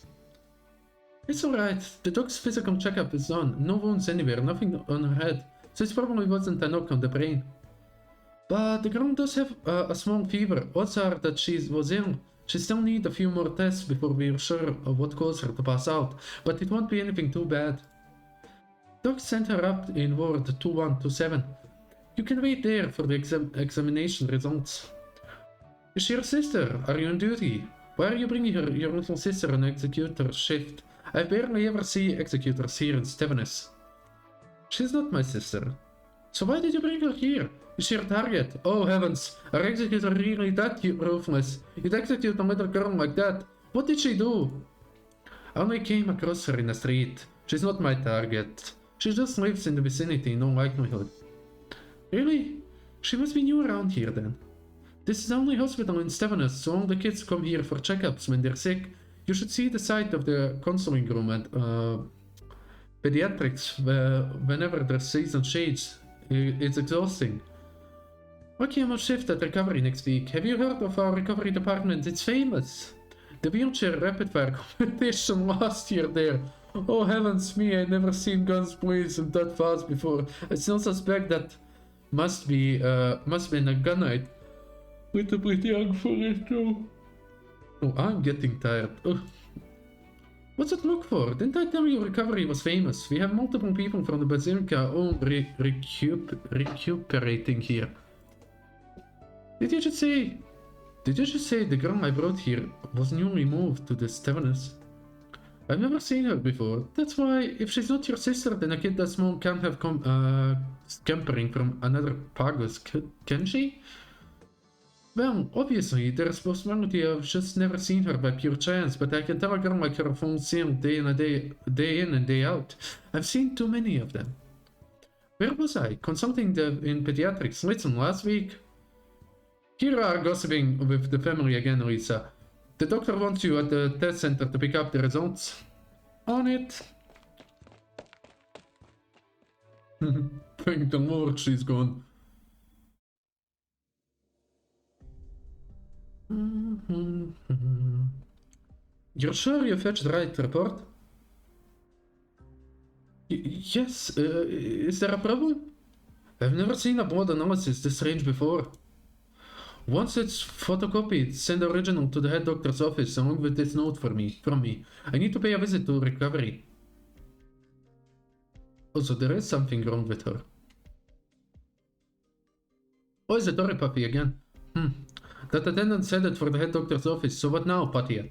It's alright, the dog's physical checkup is done. No wounds anywhere, nothing on her head, so it probably wasn't a knock on the brain. But the girl does have a small fever. Odds are that she was ill. She still needs a few more tests before we're sure of what caused her to pass out, but it won't be anything too bad. Doc sent her up in ward 2127. You can wait there for the examination results. Is she your sister? Are you on duty? Why are you bringing your little sister on executor shift? I barely ever see executors here in Stevenus. She's not my sister. So why did you bring her here? Is she your target? Oh heavens, are executor really that ruthless? You'd execute a little girl like that? What did she do? I only came across her in the street. She's not my target. She just lives in the vicinity in all likelihood. Really? She must be new around here then. This is the only hospital in Stevenus, so all the kids come here for checkups when they're sick. You should see the site of the counseling room and pediatrics whenever the season changes. It's exhausting. Okay, I'm on shift at recovery next week. Have you heard of our recovery department? It's famous. The wheelchair rapid fire competition last year there. Oh heavens me, I never seen guns blazing that fast before. I still suspect that must be a gunite. Little bit young for it too. Oh, I'm getting tired. Ugh. What's it look for? Didn't I tell you recovery was famous? We have multiple people from the Basilica all recuperating here. Did you just say the girl I brought here was newly moved to the Stevenus? I've never seen her before. That's why, if she's not your sister, then a kid that small can't have scampering from another Pagos, can she? Well, obviously, there's a possibility I've just never seen her by pure chance, but I can tell a girl like her phone sealed day in and day out. I've seen too many of them. Where was I? Consulting in pediatrics. Listen, last week... Here are gossiping with the family again, Lisa. The doctor wants you at the test center to pick up the results. On it. Thank the Lord she's gone. You're sure you fetched the right report? Yes, is there a problem? I've never seen a blood analysis this strange before. Once it's photocopied, send the original to the head doctor's office along with this note from me. I need to pay a visit to recovery. Also, there is something wrong with her. Oh, it's a Dory puppy again. That attendant said it for the head doctor's office, so what now, Patia?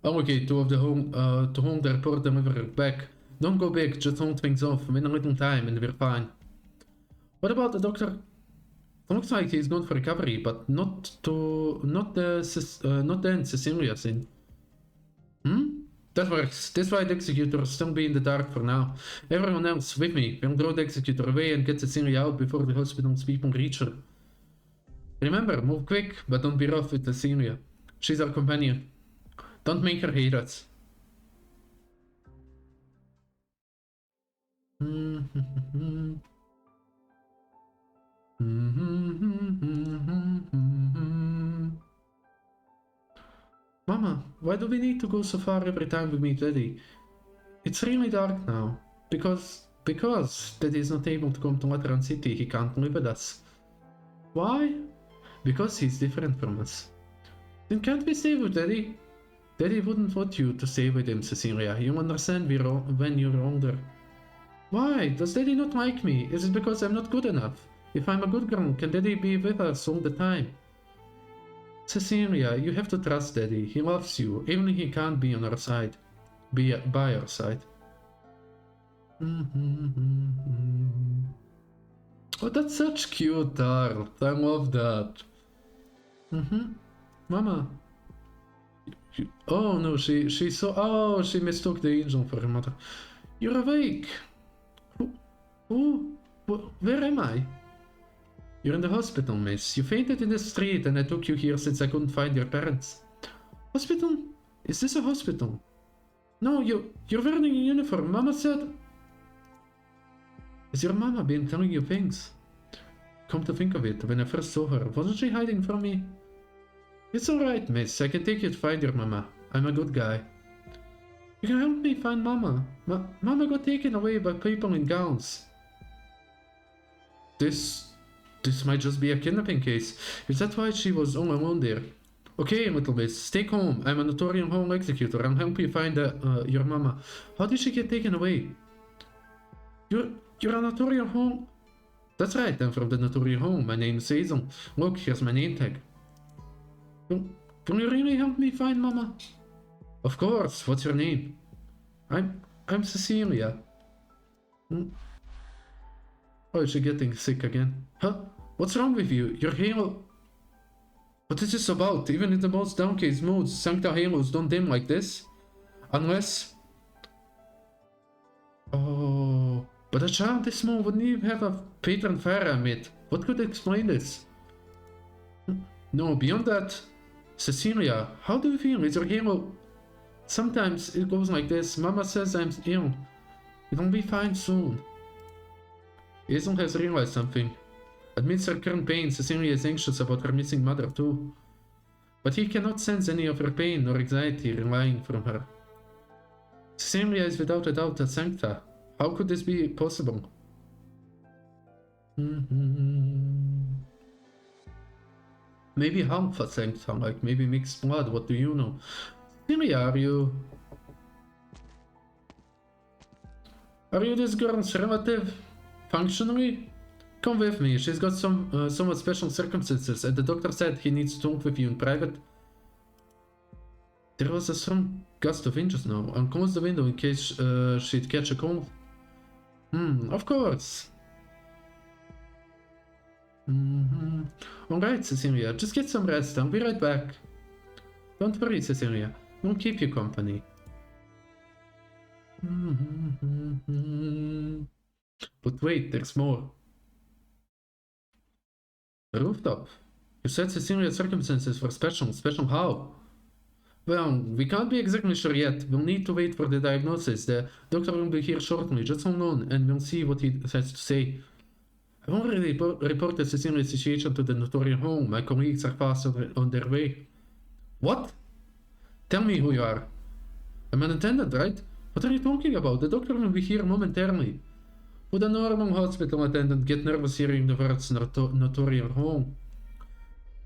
Oh, okay, to whom the report delivered back. Don't go big, just hold things off, win a little time and we're fine. What about the doctor? Looks like he's gone for recovery, but not then Cecilia's in. That works. This way the executor will still be in the dark for now. Everyone else with me. We'll throw the executor away and get Cecilia out before the hospital's people reach her. Remember, move quick, but don't be rough with Cecilia. She's our companion. Don't make her hate us. Mama, why do we need to go so far every time we meet Daddy? It's really dark now. Because Daddy is not able to come to Lateran City, he can't live with us. Why? Because he's different from us. Then can't we stay with Daddy? Daddy wouldn't want you to stay with him, Cecilia. You understand when you're older. Why? Does Daddy not like me? Is it because I'm not good enough? If I'm a good girl, can Daddy be with us all the time? Cecilia, you have to trust Daddy. He loves you, even if he can't be on our side. Be by our side. Oh, that's such cute art. I love that. Mama. Oh no, she saw. Oh, she mistook the angel for her mother. You're awake. Where am I? You're in the hospital, miss. You fainted in the street and I took you here since I couldn't find your parents. Hospital? Is this a hospital? No, you're wearing a uniform. Mama said... Has your mama been telling you things? Come to think of it, when I first saw her, wasn't she hiding from me? It's alright, miss. I can take you to find your mama. I'm a good guy. You can help me find mama. Mama got taken away by people in gowns. This might just be a kidnapping case. Is that why she was all alone there? Okay, little miss, stay calm. I'm a notorious home executor. I'll help you find your mama. How did she get taken away? You're a notorious home? That's right, I'm from the notorious home. My name is Hazel. Look, here's my name tag. Can you really help me find mama? Of course. What's your name? I'm Cecilia. Oh, is she getting sick again? Huh? What's wrong with you? Your halo... What is this about? Even in the most downcast moods, Sancta halos don't dim like this. Unless... Oh... But a child this small wouldn't even have a patron fire emit. What could explain this? No, beyond that... Cecilia, how do you feel? Is your halo... Sometimes it goes like this. Mama says I'm ill. It'll be fine soon. Hazel has realized something. Amidst her current pain, Cecilia is anxious about her missing mother too. But he cannot sense any of her pain or anxiety relying from her. Cecilia is without a doubt a Sancta. How could this be possible? Maybe half a Sancta, like maybe mixed blood, what do you know? Cecilia, are you this girl's relative? Functionally? Come with me, she's got some somewhat special circumstances and the doctor said he needs to talk with you in private. There was a strong gust of wind just now. I'll close the window in case she'd catch a cold. Of course. Alright, Cecilia, just get some rest. I'll be right back. Don't worry, Cecilia. We'll keep you company. But wait, there's more. The rooftop. You said Cecilia's circumstances were special. Special how? Well, we can't be exactly sure yet. We'll need to wait for the diagnosis. The doctor will be here shortly. Just hold on and we'll see what he has to say. I've already reported Cecilia's situation to the notorious home. My colleagues are fast on their way. What? Tell me who you are. I'm an attendant, right? What are you talking about? The doctor will be here momentarily. Would a normal hospital attendant get nervous hearing the words notorious home?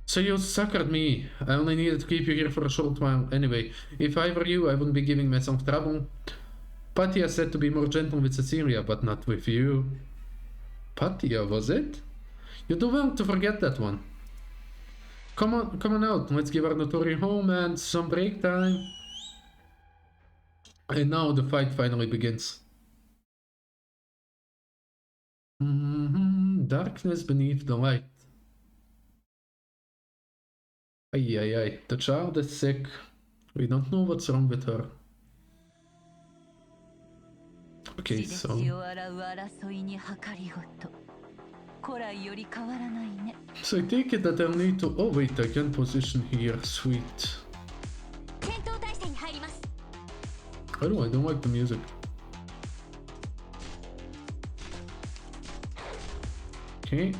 So you suckered me. I only needed to keep you here for a short while. Anyway, if I were you, I wouldn't be giving myself trouble. Patia said to be more gentle with Cecilia, but not with you. Patia, was it? You do well to forget that one. Come on out. Let's give our notorious home and some break time. And now the fight finally begins. Darkness beneath the light. Ay. The child is sick. We don't know what's wrong with her. Okay, so... So I take it that I'll need to... Oh wait, I can position here. Sweet. I don't like the music. Okay.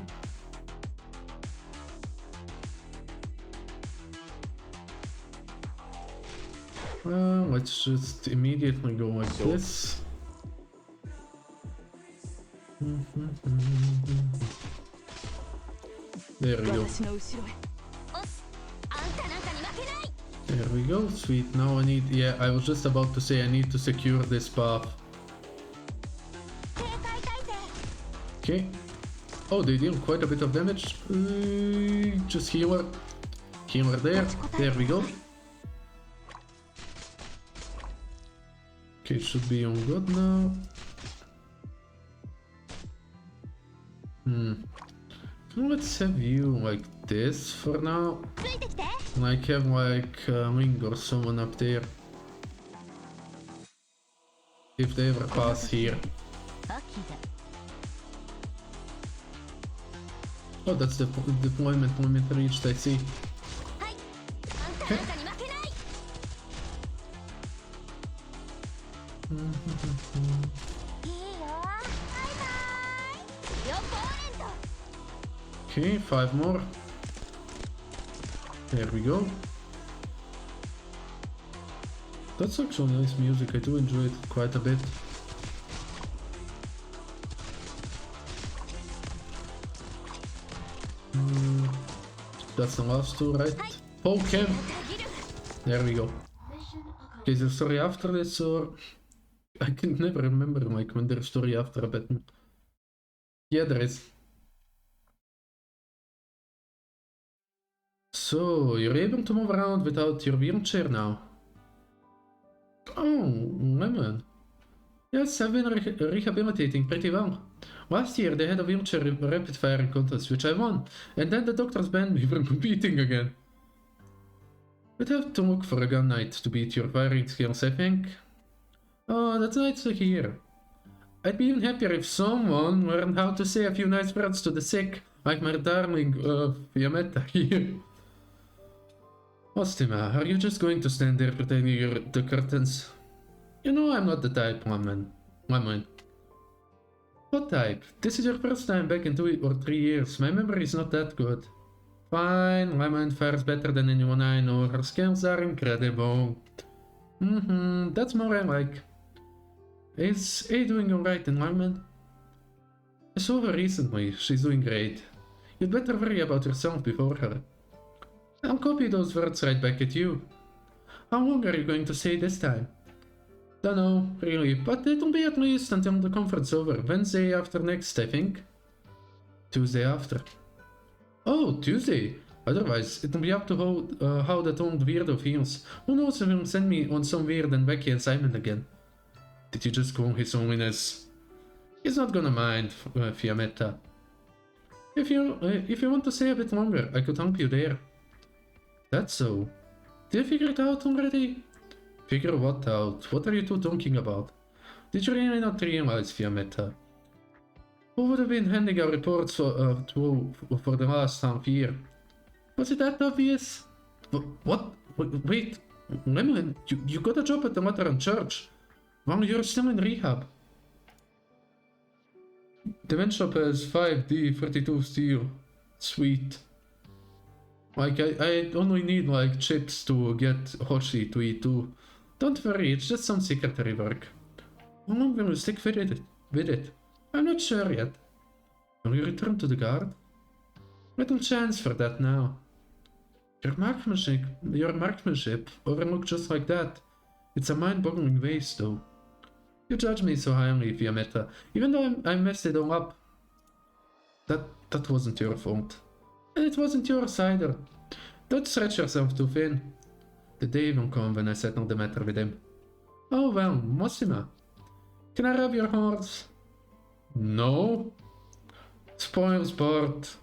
Well, let's just immediately go like this. There we go. There we go, sweet. Now I need... Yeah, I was just about to say I need to secure this path. Okay. Oh, they deal quite a bit of damage. Just healer. Healer there. There we go. Okay, should be on good now. Let's have you like this for now. Like have like Ling or someone up there. If they ever pass here. Oh, that's the deployment limit reached, I see. Okay. Okay, 5 more. There we go. That's actually nice music, I do enjoy it quite a bit. That's the last two, right? Poke him! There we go. Okay, is there a story after this or... I can never remember like when there's a story after a bit. Yeah, there is. So, you're able to move around without your wheelchair now. Oh, lemon. Yes, I've been rehabilitating pretty well. Last year they had a wheelchair rapid firing contest, which I won, and then the doctors banned me from competing again. We'd have to look for a gun knight to beat your firing skills, I think. Oh, that's nice to hear. I'd be even happier if someone learned how to say a few nice words to the sick, like my darling, Fiametta here. Ostima, are you just going to stand there protecting the curtains? You know I'm not the type, Lemon. What type? This is your first time back in 2 or 3 years. My memory is not that good. Fine, Lemon fares better than anyone I know. Her skills are incredible. That's more I like. Is A doing alright in Lemon? I saw her recently. She's doing great. You'd better worry about yourself before her. I'll copy those words right back at you. How long are you going to stay this time? Dunno, really, but it'll be at least until the conference over. Wednesday after next, I think. Tuesday after. Oh, Tuesday! Otherwise, it'll be up to how that old weirdo feels. Who knows if he'll send me on some weird and wacky assignment again. Did you just call his holiness? He's not gonna mind, Fiametta. If you want to stay a bit longer, I could help you there. That's so. Did you figure it out already? Figure what out? What are you two talking about? Did you really not realize, Fiametta? Who would have been handing our reports for the last half year? Was it that obvious? What? Wait, Lemon, you got a job at the Lutheran Church while you're still in rehab. The vent shop has 5D 32 steel. Sweet. Like, I only need, like, chips to get Hoshi to eat too. Don't worry, it's just some secretary work. How long will you stick with it? I'm not sure yet. Will you return to the guard? Little chance for that now. Your marksmanship overlooked just like that. It's a mind-boggling waste, though. You judge me so highly, Fiametta, even though I messed it all up. That wasn't your fault. And it wasn't yours either. Don't stretch yourself too thin. The day will come when I settle the matter with him. Oh well, Mossima. Can I rub your horse? No. Spoils part.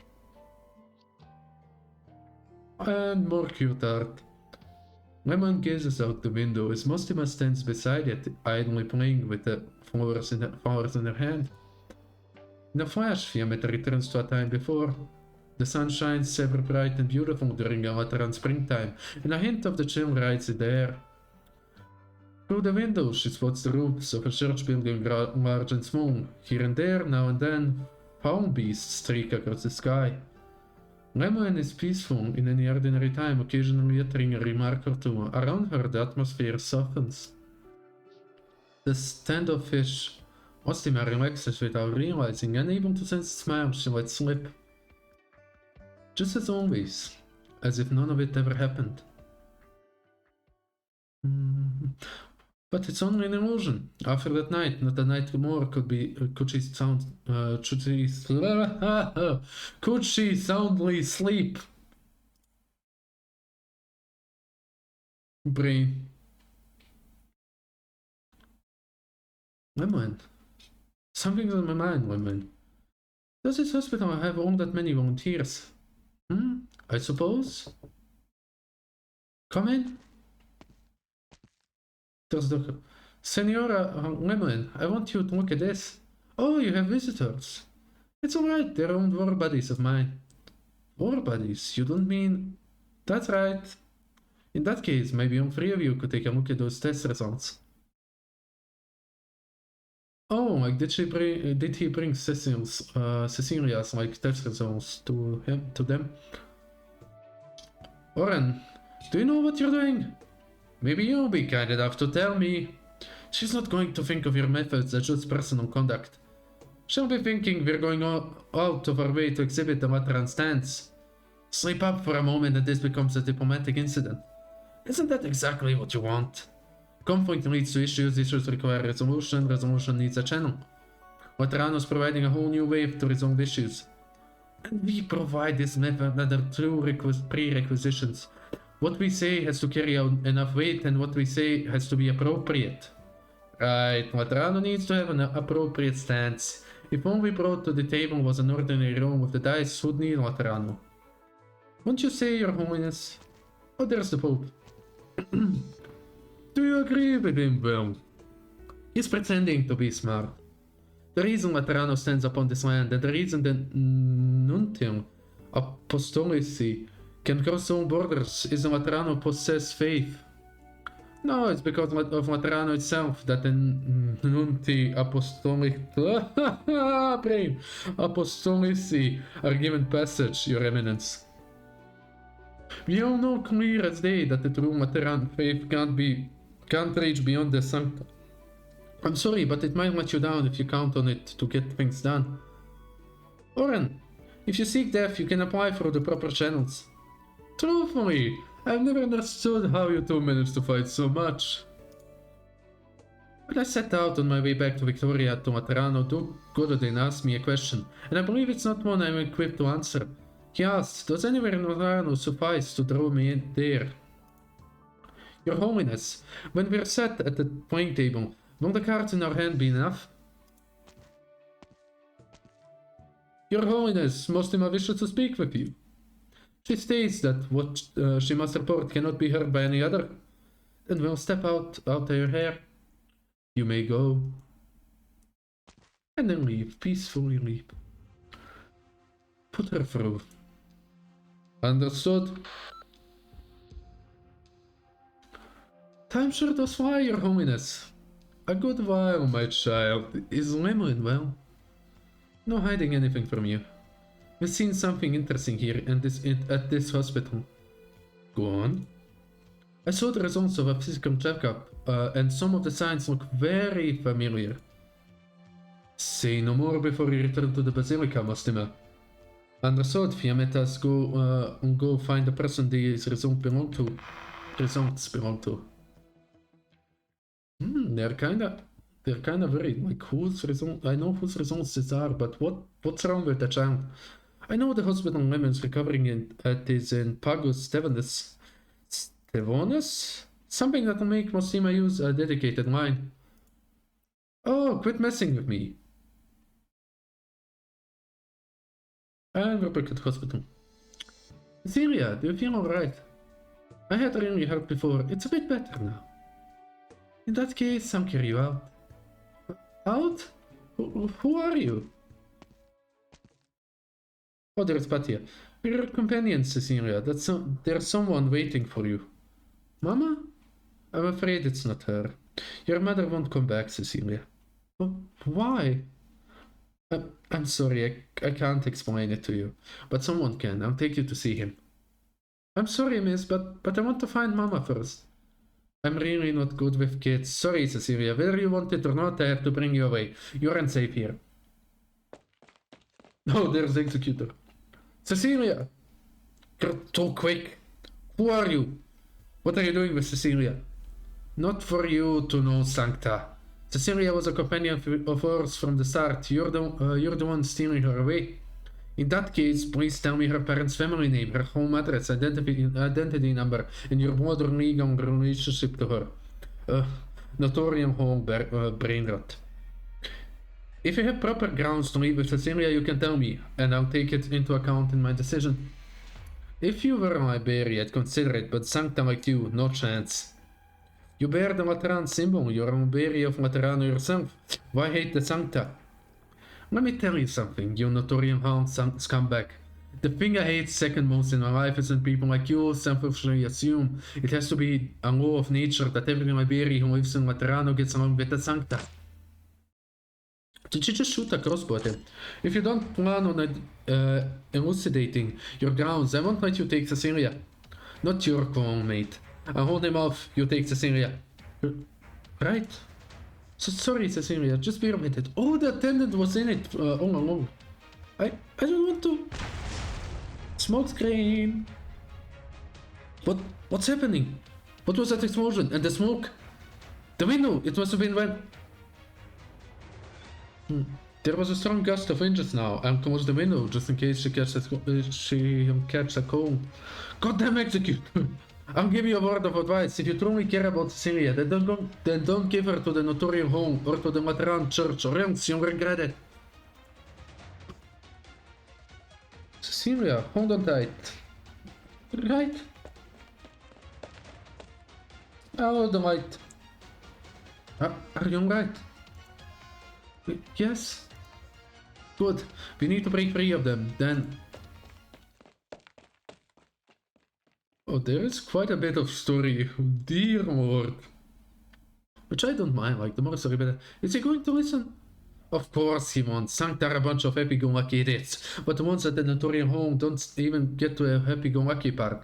And more cute art. Lemon gazes out the window as Mossima stands beside it, idly playing with the flowers in her hand. In a flash, Fiametta returns to a time before. The sun shines ever bright and beautiful during a Lateran springtime, and a hint of the chill rides in the air. Through the window, she spots the roofs of a church building large and small. Here and there, now and then, foul beasts streak across the sky. Lemon is peaceful in any ordinary time, occasionally uttering a remark or two. Around her, the atmosphere softens. The standoffish Ostima relaxes without realizing, unable to sense a smile she lets slip. Just as always, as if none of it ever happened. But it's only an illusion. After that night, not a night more, could she could she soundly sleep? Brain. Women. Something's on my mind, women. Does this hospital have all that many volunteers? I suppose. Come in. There's the Senora Lemon, I want you to look at this. Oh, you have visitors. It's alright, they're own war buddies of mine. War buddies? You don't mean... That's right. In that case, maybe all three of you could take a look at those test results. Oh, like did he bring Cecilia's like test results to them? Oren, do you know what you're doing? Maybe you'll be kind enough to tell me. She's not going to think of your methods as just personal conduct. She'll be thinking we're going out of our way to exhibit the Mataran stance. Sleep up for a moment and this becomes a diplomatic incident. Isn't that exactly what you want? Conflict leads to issues, issues require resolution, resolution needs a channel. Matarano's providing a whole new way to resolve issues. And we provide this method under two prerequisitions. What we say has to carry out enough weight and what we say has to be appropriate. Right, Matarano needs to have an appropriate stance. If all we brought to the table was an ordinary roll with the dice, who'd need Matarano? Won't you say, Your Holiness? Oh, there's the Pope. Do you agree with him, well? He's pretending to be smart. The reason Matarano stands upon this land and the reason the Nuntium Apostolici can cross all borders is that Matarano possess faith. No, it's because of Matarano itself that the Nunti Apostolici are given passage, Your Eminence. We all know clear as day that the true Mataran faith can't reach beyond the sancta. I'm sorry, but it might let you down if you count on it to get things done. Oren, if you seek death, you can apply through the proper channels. Truthfully, I've never understood how you two managed to fight so much. When I set out on my way back to Victoria to Matarano, Duke Gododin asked me a question, and I believe it's not one I'm equipped to answer. He asked, does anywhere in Matarano suffice to draw me in there? Your Holiness, when we're set at the playing table, will the cards in our hand be enough? Your Holiness, Mostima wishes to speak with you. She states that what she must report cannot be heard by any other. Then we'll step out of your hair. You may go. And then leave, peacefully leave. Put her through. Understood? Time sure does fly, Your Holiness. A good while, my child. Is Lemon well? No hiding anything from you. We've seen something interesting here and at this hospital. Go on. I saw the results of a physical checkup, and some of the signs look very familiar. Say no more before you return to the Basilica, Mostima. Understood, Fiametas, go find the person these results belong to. They're kinda worried. Like whose result? I know whose results these are, but what's wrong with the child? I know the hospital Lemon's recovering is in Pagus Stevonis? Something that'll make Mostima use a dedicated line. Oh, quit messing with me. And we're back at the hospital. Celia, do you feel alright? I had really hurt before. It's a bit better now. In that case, I'll carry you out. Out? Who are you? Oh, there's Patia. We're your companions, Cecilia. There's someone waiting for you. Mama? I'm afraid it's not her. Your mother won't come back, Cecilia. Why? I'm sorry, I can't explain it to you. But someone can. I'll take you to see him. I'm sorry, miss, but I want to find Mama first. I'm really not good with kids. Sorry, Cecilia. Whether you want it or not, I have to bring you away. You're unsafe here. Oh, there's the executor. Cecilia! You're too quick. Who are you? What are you doing with Cecilia? Not for you to know, Sancta. Cecilia was a companion of ours from the start. You're the one steering her away. In that case, please tell me her parents' family name, her home address, identity number, and your modern legal relationship to her. Notorium home brain rot. If you have proper grounds to leave with Cecilia, you can tell me, and I'll take it into account in my decision. If you were my Barry, I'd consider it, but Sancta like you, no chance. You bear the Lateran symbol, you're a Barry of Laterano yourself. Why hate the Sancta? Let me tell you something, you Notorium hound scumbag. The thing I hate second most in my life is when people like you selfishly assume it has to be a law of nature that every Liberi who lives in Laterano gets along with the Sancta. Did you just shoot a crossbow at him? If you don't plan on elucidating your grounds, I won't let you take Cecilia. Not your call, mate. I'll hold him off, you take Cecilia. Right? So sorry, Cecilia, just be reminded. Oh, the attendant was in it all along. I don't want to... Smoke screen. What's happening? What was that explosion? And the smoke? The window! It must have been when... There was a strong gust of wind just now. I'll close the window just in case she catch a cold. Goddamn execute! I'll give you a word of advice. If you truly care about Cecilia, then don't give her to the Notorium home or to the Lateran church, or else you'll regret it. Cecilia, hold on tight. Right? Follow the light. Are you alright? Yes. Good. We need to break free of them, then... Oh, there is quite a bit of story, dear lord. Which I don't mind, like, the more story better. Is he going to listen? Of course he won't. Sancta are a bunch of happy-go-lucky idiots, but the ones at the Notorium home don't even get to a happy-go-lucky part.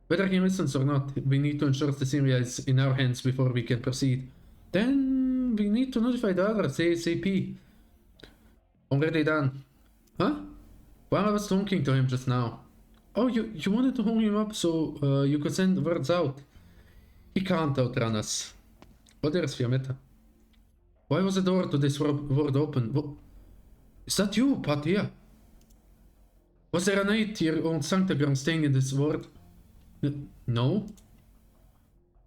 Whether he listens or not, we need to ensure Cecilia is in our hands before we can proceed. Then we need to notify the others ASAP. Already done. Huh? Well, I was talking to him just now. Oh, you wanted to hold him up so you could send words out. He can't outrun us. Oh, there's Fiammetta. Why was the door to this world open? Is that you, Patia? Was there an 8-year-old Sancta girl staying in this world? No.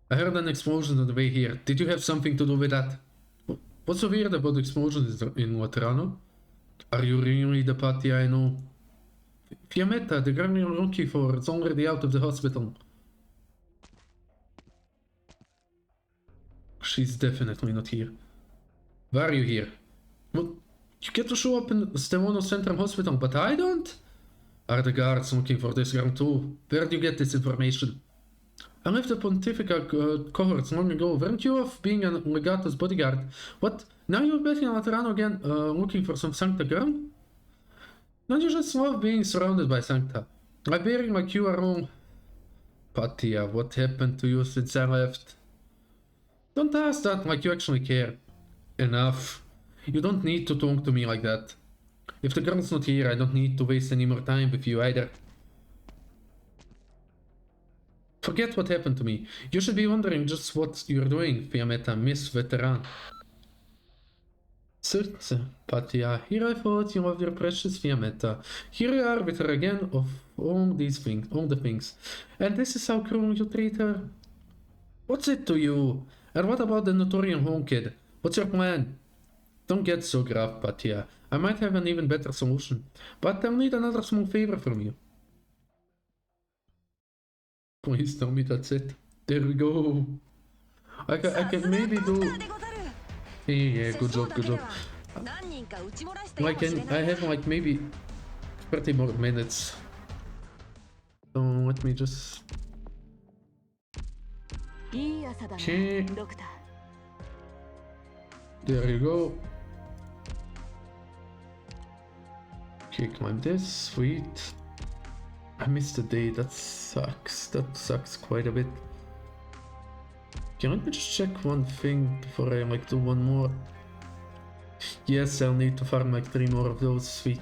I heard an explosion on the way here. Did you have something to do with that? What's so weird about explosions in Laterano? Are you really the Patia I know? Fiammetta, the girl you're looking for, is already out of the hospital. She's definitely not here. Why are you here? Well, you get to show up in Stevano Centrum Hospital, but I don't? Are the guards looking for this girl too? Where do you get this information? I left the Pontifical cohorts long ago. Weren't you off being a Legato's bodyguard? What? Now you're back in Laterano again, looking for some Sancta girl? Don't you just love being surrounded by Sancta? Liberian like you are wrong. Patia, what happened to you since I left? Don't ask that like you actually care. Enough. You don't need to talk to me like that. If the girl's not here, I don't need to waste any more time with you either. Forget what happened to me. You should be wondering just what you're doing, Fiammetta, Miss Veteran. Patia, here I thought you loved your precious Fiammetta. Here you are with her again of all the things. And this is how cruel you treat her? What's it to you? And what about the Notorium home kid? What's your plan? Don't get so grave, Patia. I might have an even better solution. But I'll need another small favor from you. Please tell me that's it. There we go. I can maybe do... Yeah, good job. I have like maybe 30 more minutes. So let me just... Okay. There you go. Okay, climb this. Sweet. I missed a day. That sucks. That sucks quite a bit. Okay, let me just check one thing before I like do one more. Yes, I'll need to farm like 3 more of those. Sweet.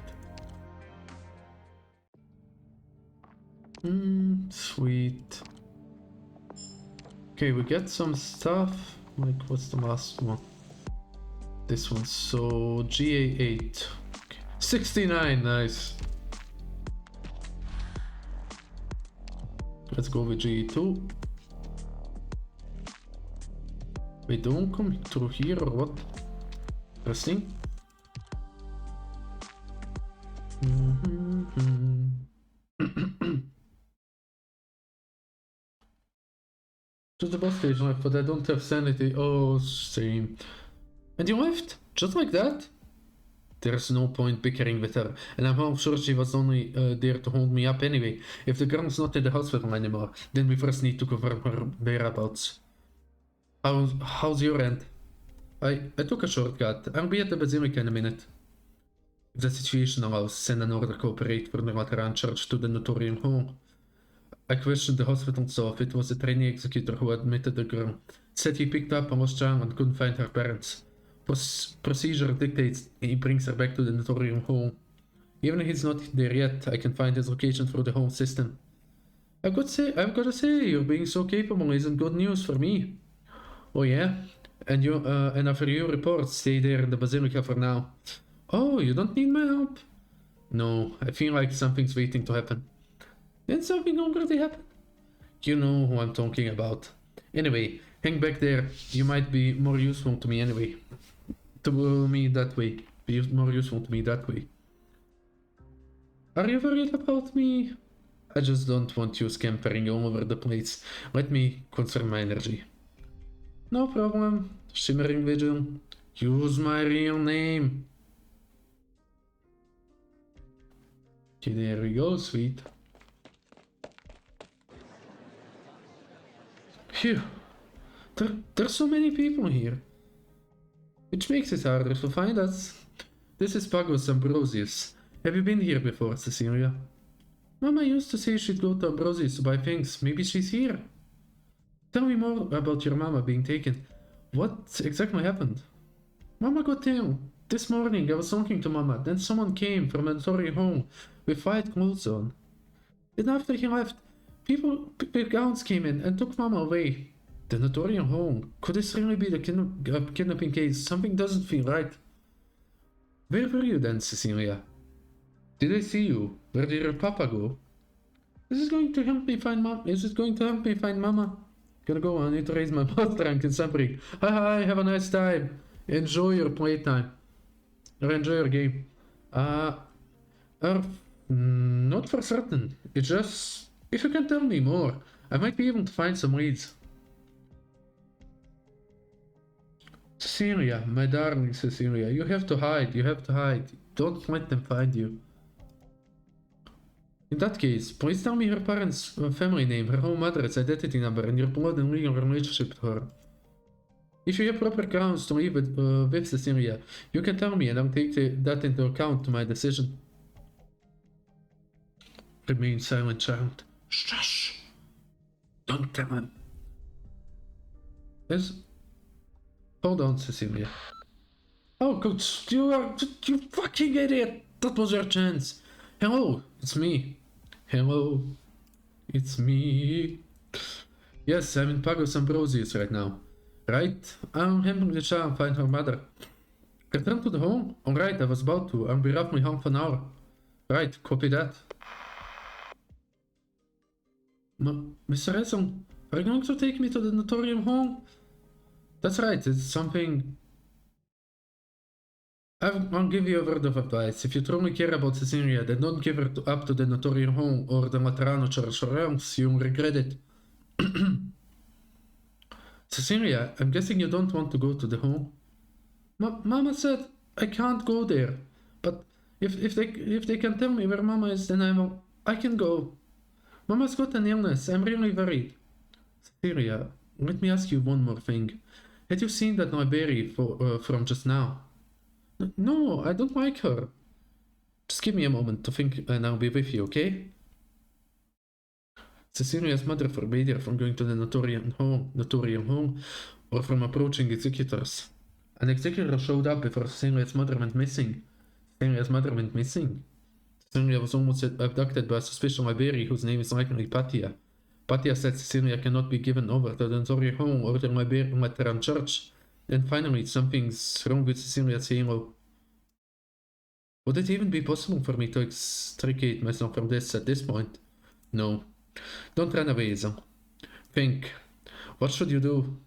Sweet. Okay, we get some stuff. Like, what's the last one? This one. So, GA8. Okay. 69, nice. Let's go with GA2. Wait, don't come through here or what? Interesting. Just the boss stage left, but I don't have sanity. Oh, same. And you left? Just like that? There's no point bickering with her, and I'm half sure she was only there to hold me up anyway. If the girl's not in the hospital anymore, then we first need to confirm her whereabouts. How's your end? I took a shortcut. I'll be at the Basilica in a minute. If the situation allows, send an order cooperate for the Lateran charge to the Notorium Hall. I questioned the hospital staff. It was a trainee executor who admitted the girl. Said he picked up a lost child and couldn't find her parents. Procedure dictates he brings her back to the Notorium Hall. Even if he's not there yet, I can find his location through the whole system. I've got to say, you're being so capable isn't good news for me. Oh yeah? And after your report, stay there in the Basilica for now. Oh, you don't need my help? No, I feel like something's waiting to happen. Then something already happened? You know who I'm talking about. Anyway, hang back there. You might be more useful to me anyway. To me that way. Be more useful to me that way. Are you worried about me? I just don't want you scampering all over the place. Let me conserve my energy. No problem. Shimmering Vigil. Use my real name. Okay, there we go, sweet. Phew. There's so many people here. Which makes it harder to find us. This is Pagos Ambrosius. Have you been here before, Cecilia? Mama used to say she'd go to Ambrosius to buy things. Maybe she's here. Tell me more about your mama being taken. What exactly happened? Mama got ill. This morning I was talking to Mama. Then someone came from a Notorium home with white clothes on. Then after he left, people with gowns came in and took Mama away. The Notorium home. Could this really be the kidnapping case? Something doesn't feel right. Where were you then, Cecilia? Did I see you? Where did your papa go? Is it going to help me find Mama? Gonna go, I need to raise my blood rank in Sabri. Hi, have a nice time. Enjoy your playtime. Or enjoy your game. Not for certain. It's just, if you can tell me more, I might be able to find some leads. Cecilia, my darling Cecilia, you have to hide. Don't let them find you. In that case, please tell me her parents' family name, her home address, identity number, and your blood and legal relationship to her. If you have proper grounds to leave with Cecilia, you can tell me and I'll take that into account to my decision. Remain silent, child. Shush! Don't tell him. Yes? Hold on, Cecilia. Oh, coach, you fucking idiot! That was your chance. Hello, it's me. Hello, it's me. Yes, I'm in Pagos Ambrosius right now. Right? I'm helping the child find her mother. Return to the home? Alright, I was about to. I'll be roughly half an hour. Right, copy that. Mr. Esson, are you going to take me to the Notorium home? That's right, it's something... I'll give you a word of advice. If you truly care about Cecilia, then don't give her up to the Notorium home or the Laterano church, or else you'll regret it. Cecilia, I'm guessing you don't want to go to the home? Mama said I can't go there. But if they can tell me where Mama is, then I can go. Mama's got an illness. I'm really worried. Cecilia, let me ask you one more thing. Had you seen that Noiberry from just now? No, I don't like her. Just give me a moment to think and I'll be with you, okay? Cecilia's mother forbade her from going to the Notorium home, or from approaching executors. An executor showed up before Cecilia's mother went missing. Cecilia was almost abducted by a suspicious Noiberry whose name is likely Patia. Patia said Cecilia cannot be given over to the Notori home or to my Lutheran church. And finally, something's wrong with Cecilia's halo. Would it even be possible for me to extricate myself from this at this point? No. Don't run away, Hazel. Think. What should you do?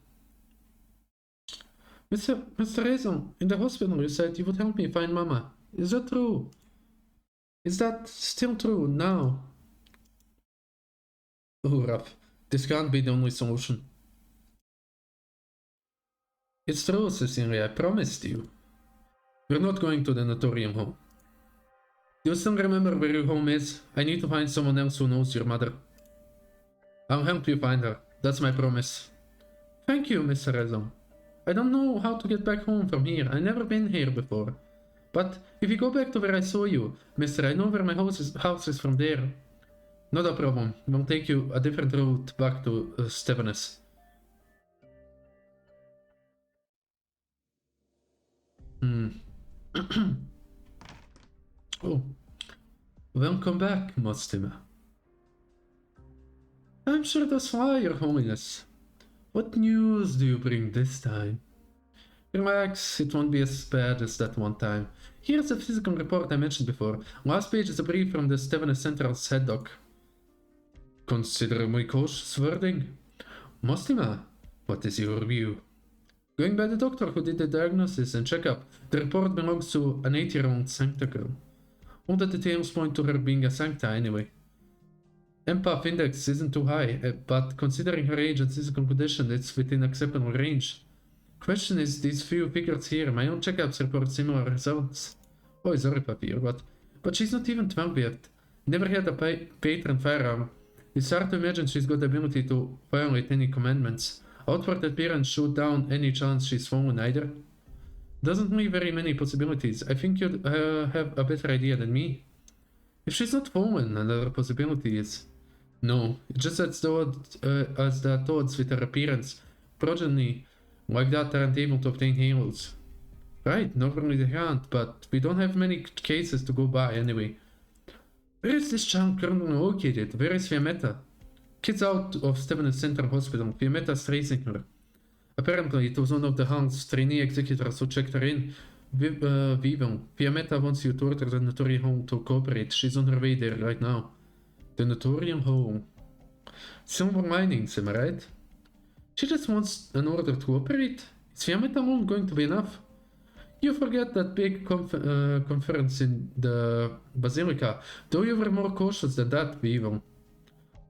Mr. Hazel, in the hospital you said you would help me find Mama. Is that true? Is that still true now? Oh, Raph. This can't be the only solution. It's true, Cecilia, I promised you. We're not going to the Notorium home. Do you still remember where your home is? I need to find someone else who knows your mother. I'll help you find her. That's my promise. Thank you, Mr. Hazel. I don't know how to get back home from here. I've never been here before. But if you go back to where I saw you, mister, I know where my house is from there. Not a problem. We'll take you a different route back to Stevenus. Oh. Welcome back, Mostima. I'm sure that's fly, Your Holiness. What news do you bring this time? Relax, it won't be as bad as that one time. Here's the physical report I mentioned before. Last page is a brief from the Stevenus Central's head doc. Considerably cautious wording. Mostima, what is your view? Going by the doctor who did the diagnosis and checkup, the report belongs to an 8-year-old Sancta girl. All the details point to her being a Sancta anyway. Empath index isn't too high, but considering her age and physical condition, it's within acceptable range. Question is, these few figures here, my own checkups report similar results. Oh, sorry, Papier, but she's not even 12 yet. Never had a patron firearm. It's hard to imagine she's got the ability to violate any commandments. Outward appearance shoot down any chance she's fallen either. Doesn't leave very many possibilities. I think you'd have a better idea than me. If she's not fallen, another possibility is... No, it just adds the odds with her appearance. Progeny like that aren't able to obtain halos. Right, normally they can't, but we don't have many cases to go by anyway. Where is this child currently located? Where is Fiammetta? Kids out of Stevenus Central Hospital. Fiammetta's tracing her. Apparently, it was one of the Hans trainee executors who checked her in. Vivo, Fiammetta wants you to order the Notorium home to cooperate. She's on her way there right now. The Notorium home. Silver linings, am I right? She just wants an order to operate. Is Fiammetta alone going to be enough? You forget that big conference in the Basilica, though you were more cautious than that, Vivo.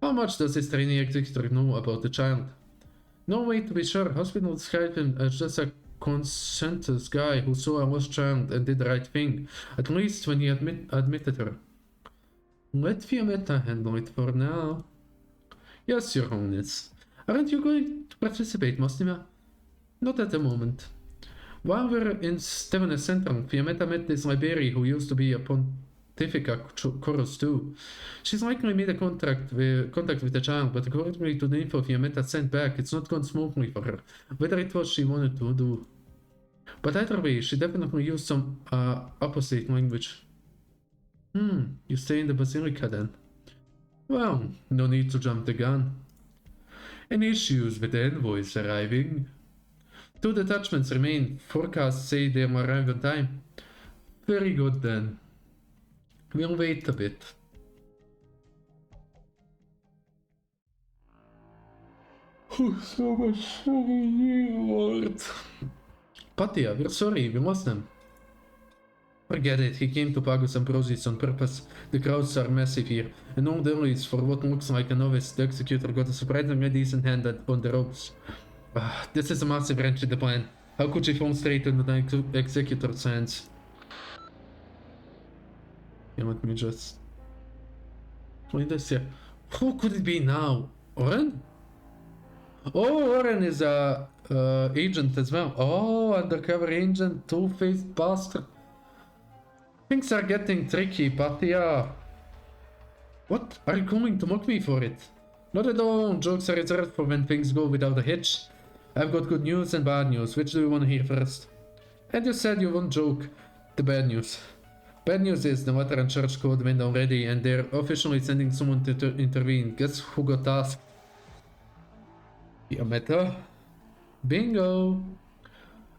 How much does this trainee executor know about the child? No way to be sure. Hospital described him as just a conscientious guy who saw a lost child and did the right thing, at least when he admitted her. Let Fiammetta handle it for now. Yes, Your Holiness. Aren't you going to participate, Mostima? Not at the moment. While we're in Stevenus Central, Fiammetta met this librarian who used to be a Pontifica Chorus too. She's likely made a contact with the child, but according to the info Fiammetta sent back, it's not gone smoothly for her, whether it was she wanted to do. But either way, she definitely used some opposite language. You stay in the Basilica then? Well, no need to jump the gun. Any issues with the envoys arriving? 2 detachments remain. Forecasts say they'll arrive on time. Very good then. We'll wait a bit. Oh, so much sorry, Lord. Patia, we're sorry, we lost him. Forget it, he came to Pagus Ambrosius on purpose. The crowds are massive here, and all the earlies, for what looks like a novice, the executor got a surprisingly decent hand on the ropes. This is a massive wrench in the plan. How could she fall straight into the executor's hands? Yeah, let me just... What is here? Who could it be now? Oren? Oh, Oren is a agent as well. Oh, undercover agent, two-faced bastard. Things are getting tricky, Patia. What? Are you coming to mock me for it? Not at all. Jokes are reserved for when things go without a hitch. I've got good news and bad news. Which do you want to hear first? And you said you won't joke. The bad news. Bad news is the Lateran Church code went already and they're officially sending someone to intervene. Guess who got tasked? Fiametta. Bingo!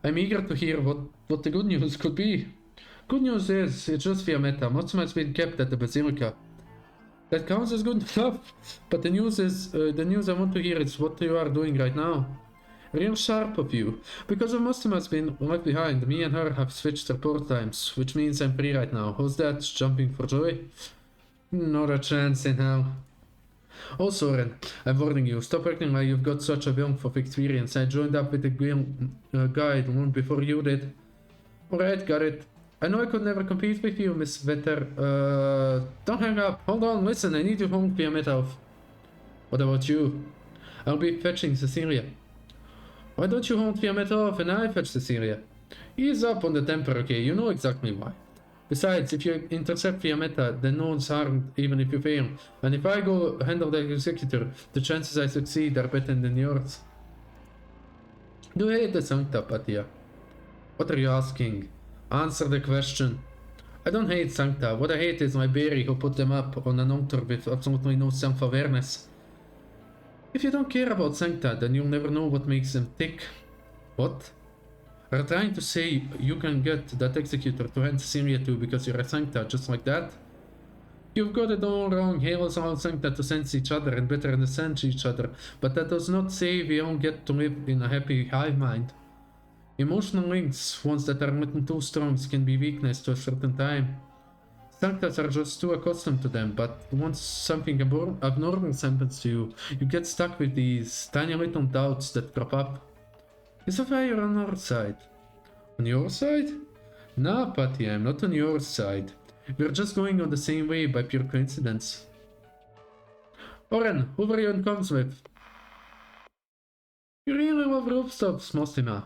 I'm eager to hear what the good news could be. Good news is, it's just Fiametta. Most has been kept at the Basilica. That counts as good enough. But the news is, the news I want to hear is what you are doing right now. Real sharp of you. Because Mostima has been left behind, me and her have switched report times, which means I'm free right now. Who's that? Jumping for joy? Not a chance in hell. Oh, Soren, I'm warning you. Stop acting like you've got such a warmth of experience. I joined up with the guide long before you did. Alright, got it. I know I could never compete with you, Miss Vetter. Don't hang up. Hold on, listen, I need you home via Methof. What about you? I'll be fetching Cecilia. Why don't you hold via Methof and I fetch Cecilia? Ease up on the temper, okay? You know exactly why. Besides, if you intercept via meta, then no one's harmed even if you fail. And if I go handle the executor, the chances I succeed are better than yours. Do you hate the Sancta, Patia? What are you asking? Answer the question. I don't hate Sancta. What I hate is my Berry who put them up on an altar with absolutely no self-awareness. If you don't care about Sancta, then you'll never know what makes them tick. What? Are you trying to say you can get that executor to hand Cecilia to because you're a Sancta, just like that? You've got it all wrong. Heroes all Sancta to sense each other and better understand each other, but that does not say we all get to live in a happy hive mind. Emotional links, ones that are not too strong, can be weakness to a certain time. Sanctas are just too accustomed to them, but once something abnormal happens to you, you get stuck with these tiny little doubts that crop up. Is the fire on our side? On your side? Nah, Patty, I'm not on your side. We're just going on the same way by pure coincidence. Oren, who were you in comms with? You really love rooftops, Mostima.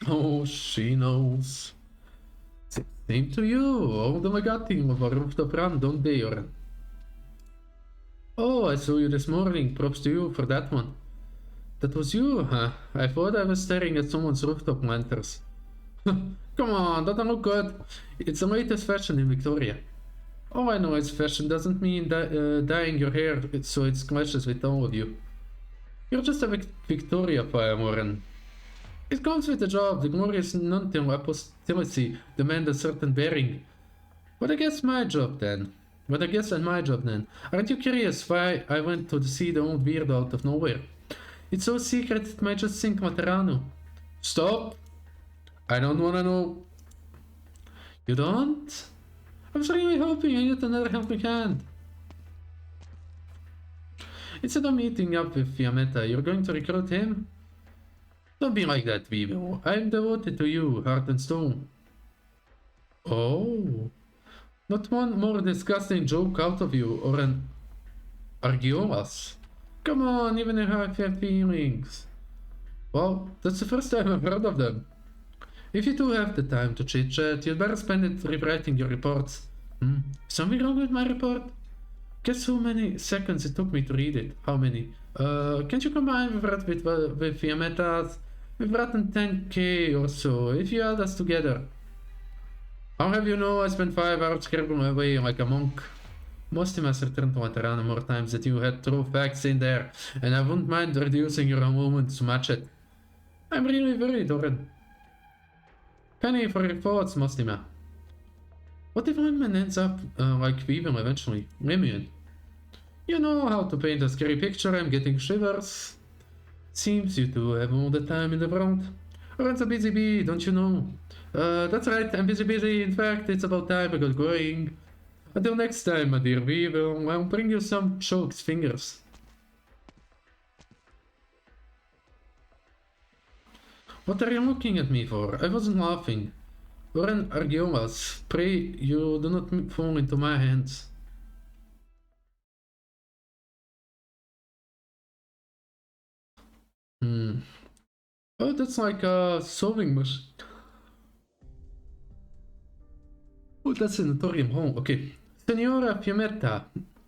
Oh, she knows. Same to you. All the Legati love a rooftop run, don't they, Oren? Oh, I saw you this morning. Props to you for that one. That was you, huh? I thought I was staring at someone's rooftop lanterns. Come on, doesn't look good. It's the latest fashion in Victoria. All I know is fashion doesn't mean dyeing your hair so it clashes with all of you. You're just a Victoria fire, Warren. It comes with the job. The glorious non-till apostasy demand a certain bearing. But I guess my job then. Aren't you curious why I went to see the old weirdo out of nowhere? It's so secret it might just sink Materano. Stop! I don't wanna know. You don't? I was really hoping I get another helping hand. Instead of meeting up with Fiametta, you're going to recruit him? Don't be like that, Vivo. I'm devoted to you, heart and soul. Oh. Not one more disgusting joke out of you, or an Argiolas. Come on, even if I have feelings. Well, that's the first time I've heard of them. If you do have the time to chit-chat, you'd better spend it rewriting your reports. Something wrong with my report? Guess how many seconds it took me to read it? How many? Can't you combine that with Fiametta's? We've written 10k or so, if you add us together. I'll have you know I spent 5 hours scribbling away like a monk. Most has returned to Materana more times than you had true facts in there, and I wouldn't mind reducing your moment to match it. I'm really worried, Oren. Penny for your thoughts, Mostima. What if Lemon ends up like Weevil eventually? Lemon. You know how to paint a scary picture, I'm getting shivers. Seems you two have all the time in the world. Oren's a busy bee, don't you know? That's right, I'm busy. In fact, it's about time I got going. Until next time, my dear Weevil, I'll bring you some choked fingers. What are you looking at me for? I wasn't laughing. Oren Argiolas, pray you do not fall into my hands. Oh, that's like a sewing machine. Oh, that's in the Torium hall. Okay. Senora Fiametta,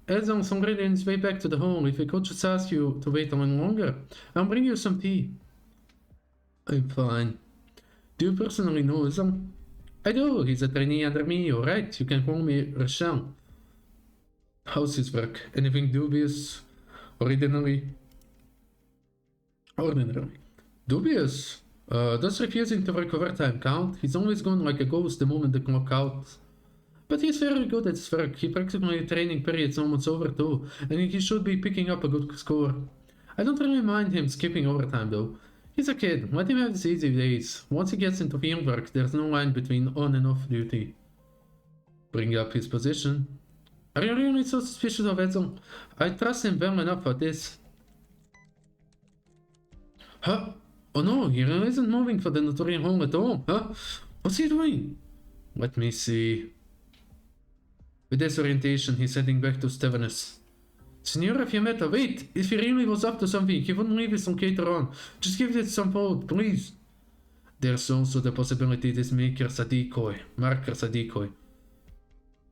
as on some his way back to the hall, if I could just ask you to wait a little longer, I'll bring you some tea. I'm fine. Do you personally know him? I do. He's a trainee under me, alright. You can call me Rachel. How's his work? Anything dubious? Ordinary. Dubious. Does refusing to recover time count? He's always gone like a ghost the moment the clock out. But he's very good at his work. He practically training period's almost over too, and he should be picking up a good score. I don't really mind him skipping overtime though. He's a kid, let him have his easy days. Once he gets into field work, there's no line between on and off duty. Bring up his position. Are you really so suspicious of Edsel? I trust him well enough for this. Huh? Oh no, he really isn't moving for the Notorian home at all, huh? What's he doing? Let me see. With disorientation, he's heading back to Stevenus. Signora Fiammetta, wait! If he really was up to something, he wouldn't leave his locator on. Just give it some thought, please. There's also the possibility this marker's a decoy.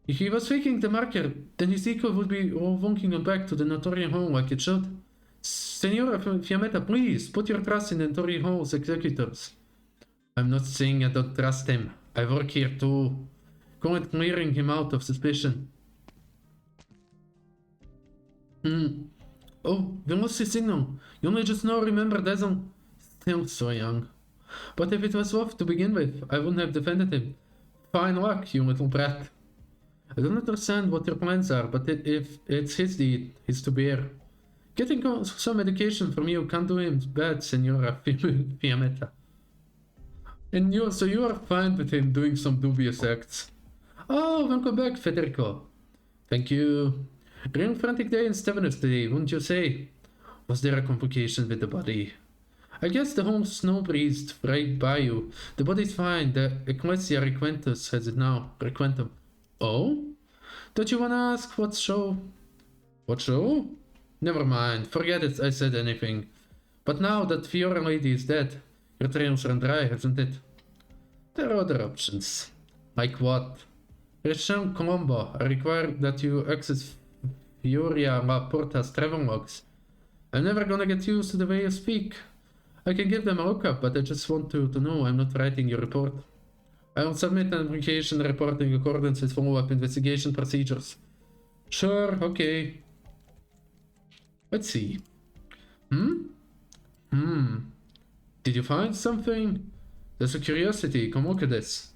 If he was faking the marker, then his decoy would be wonking him back to the Notorian home like it should. Signora Fiammetta, please, put your trust in the Notorian home's executors. I'm not saying I don't trust him. I work here too. Go and clearing him out of suspicion. Oh, we lost his signal. You only just now remember Dazzle. Still so young. But if it was off to begin with, I wouldn't have defended him. Fine luck, you little brat. I don't understand what your plans are, but if it's his deed, he's to bear. Getting some medication from you can't do him bad, Senora Fiammetta. And so you are fine with him doing some dubious acts. Oh, welcome back, Federico. Thank you. Real frantic day in Stevenus today, wouldn't you say? Was there a complication with the body? I guess the whole snow breezed right by you. The body's fine. The Ecclesia Requentus has it now. Requentum. Oh? Don't you wanna ask what show? What show? Never mind. Forget it. I said anything. But now that Fiora Lady is dead, your trails run dry, hasn't it? There are other options. Like what? Rachel Colombo, I require that you access Fioria La Porta's travel logs. I'm never gonna get used to the way you speak. I can give them a lookup, but I just want you to know I'm not writing your report. I will submit an application report in accordance with follow-up investigation procedures. Sure, okay. Let's see. Did you find something? There's a curiosity, come look at this.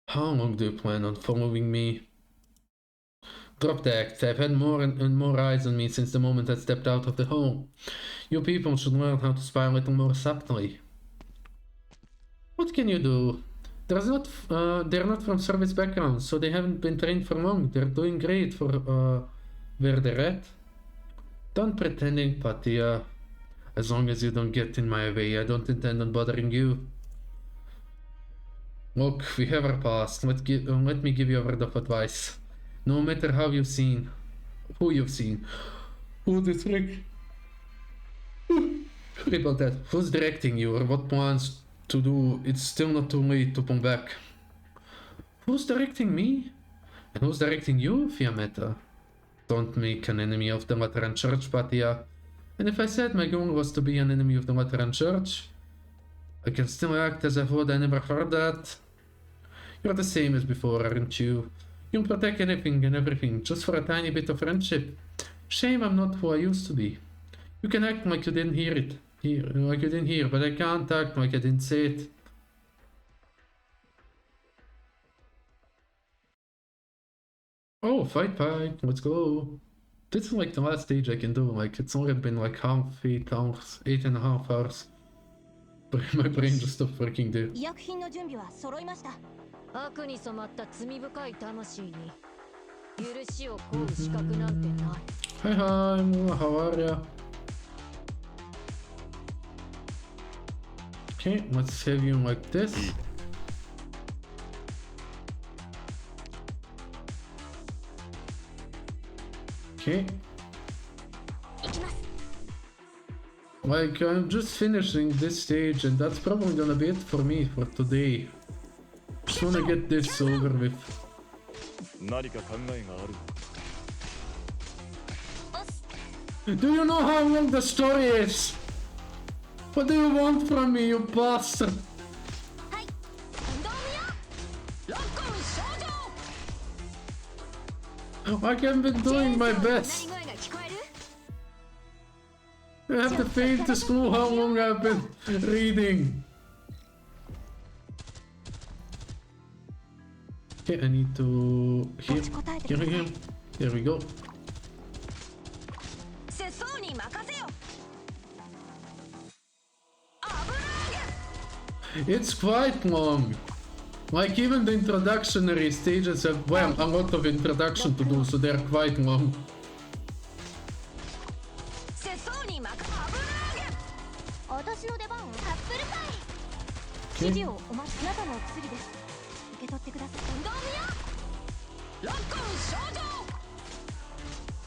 How long do you plan on following me? Drop the act. I've had more and more eyes on me since the moment I stepped out of the hole. You people should learn how to spy a little more subtly. What can you do? They're not from service backgrounds, so they haven't been trained for long. They're doing great for where they're at. Don't pretending, Patia. As long as you don't get in my way, I don't intend on bothering you. Look, we have our past. Let me give you a word of advice. No matter who you've seen, who the frick? Sorry about that. Who's directing you or what plans to do, it's still not too late to come back. Who's directing me? And who's directing you, Fiammetta? Don't make an enemy of the Lateran Church, Patia. And if I said my goal was to be an enemy of the Lateran Church, I can still act as if I never heard that. You're the same as before, aren't you? You'll protect anything and everything, just for a tiny bit of friendship. Shame I'm not who I used to be. You can act like you didn't hear it. Like you didn't hear, but I can't act like I didn't say it. Oh, fight, let's go. This is like the last stage I can do, like it's only been like 8 hours, 8.5 hours. But my brain just stopped working there. 医薬品の準備は揃いました。悪に染まった罪深い魂に許しを請う資格なんてない。Hi, how are ya? Okay, let's save you like this. Okay. Like, I'm just finishing this stage and that's probably gonna be it for me for today. Just wanna get this over with. Do you know how long the story is? What do you want from me, you bastard? Like I've been doing my best. I have the faintest clue how long I've been reading. Okay, I need to... Here. There we go. It's quite long. Like even the introductory stages have, well, a lot of introduction to do, so they're quite long. Okay.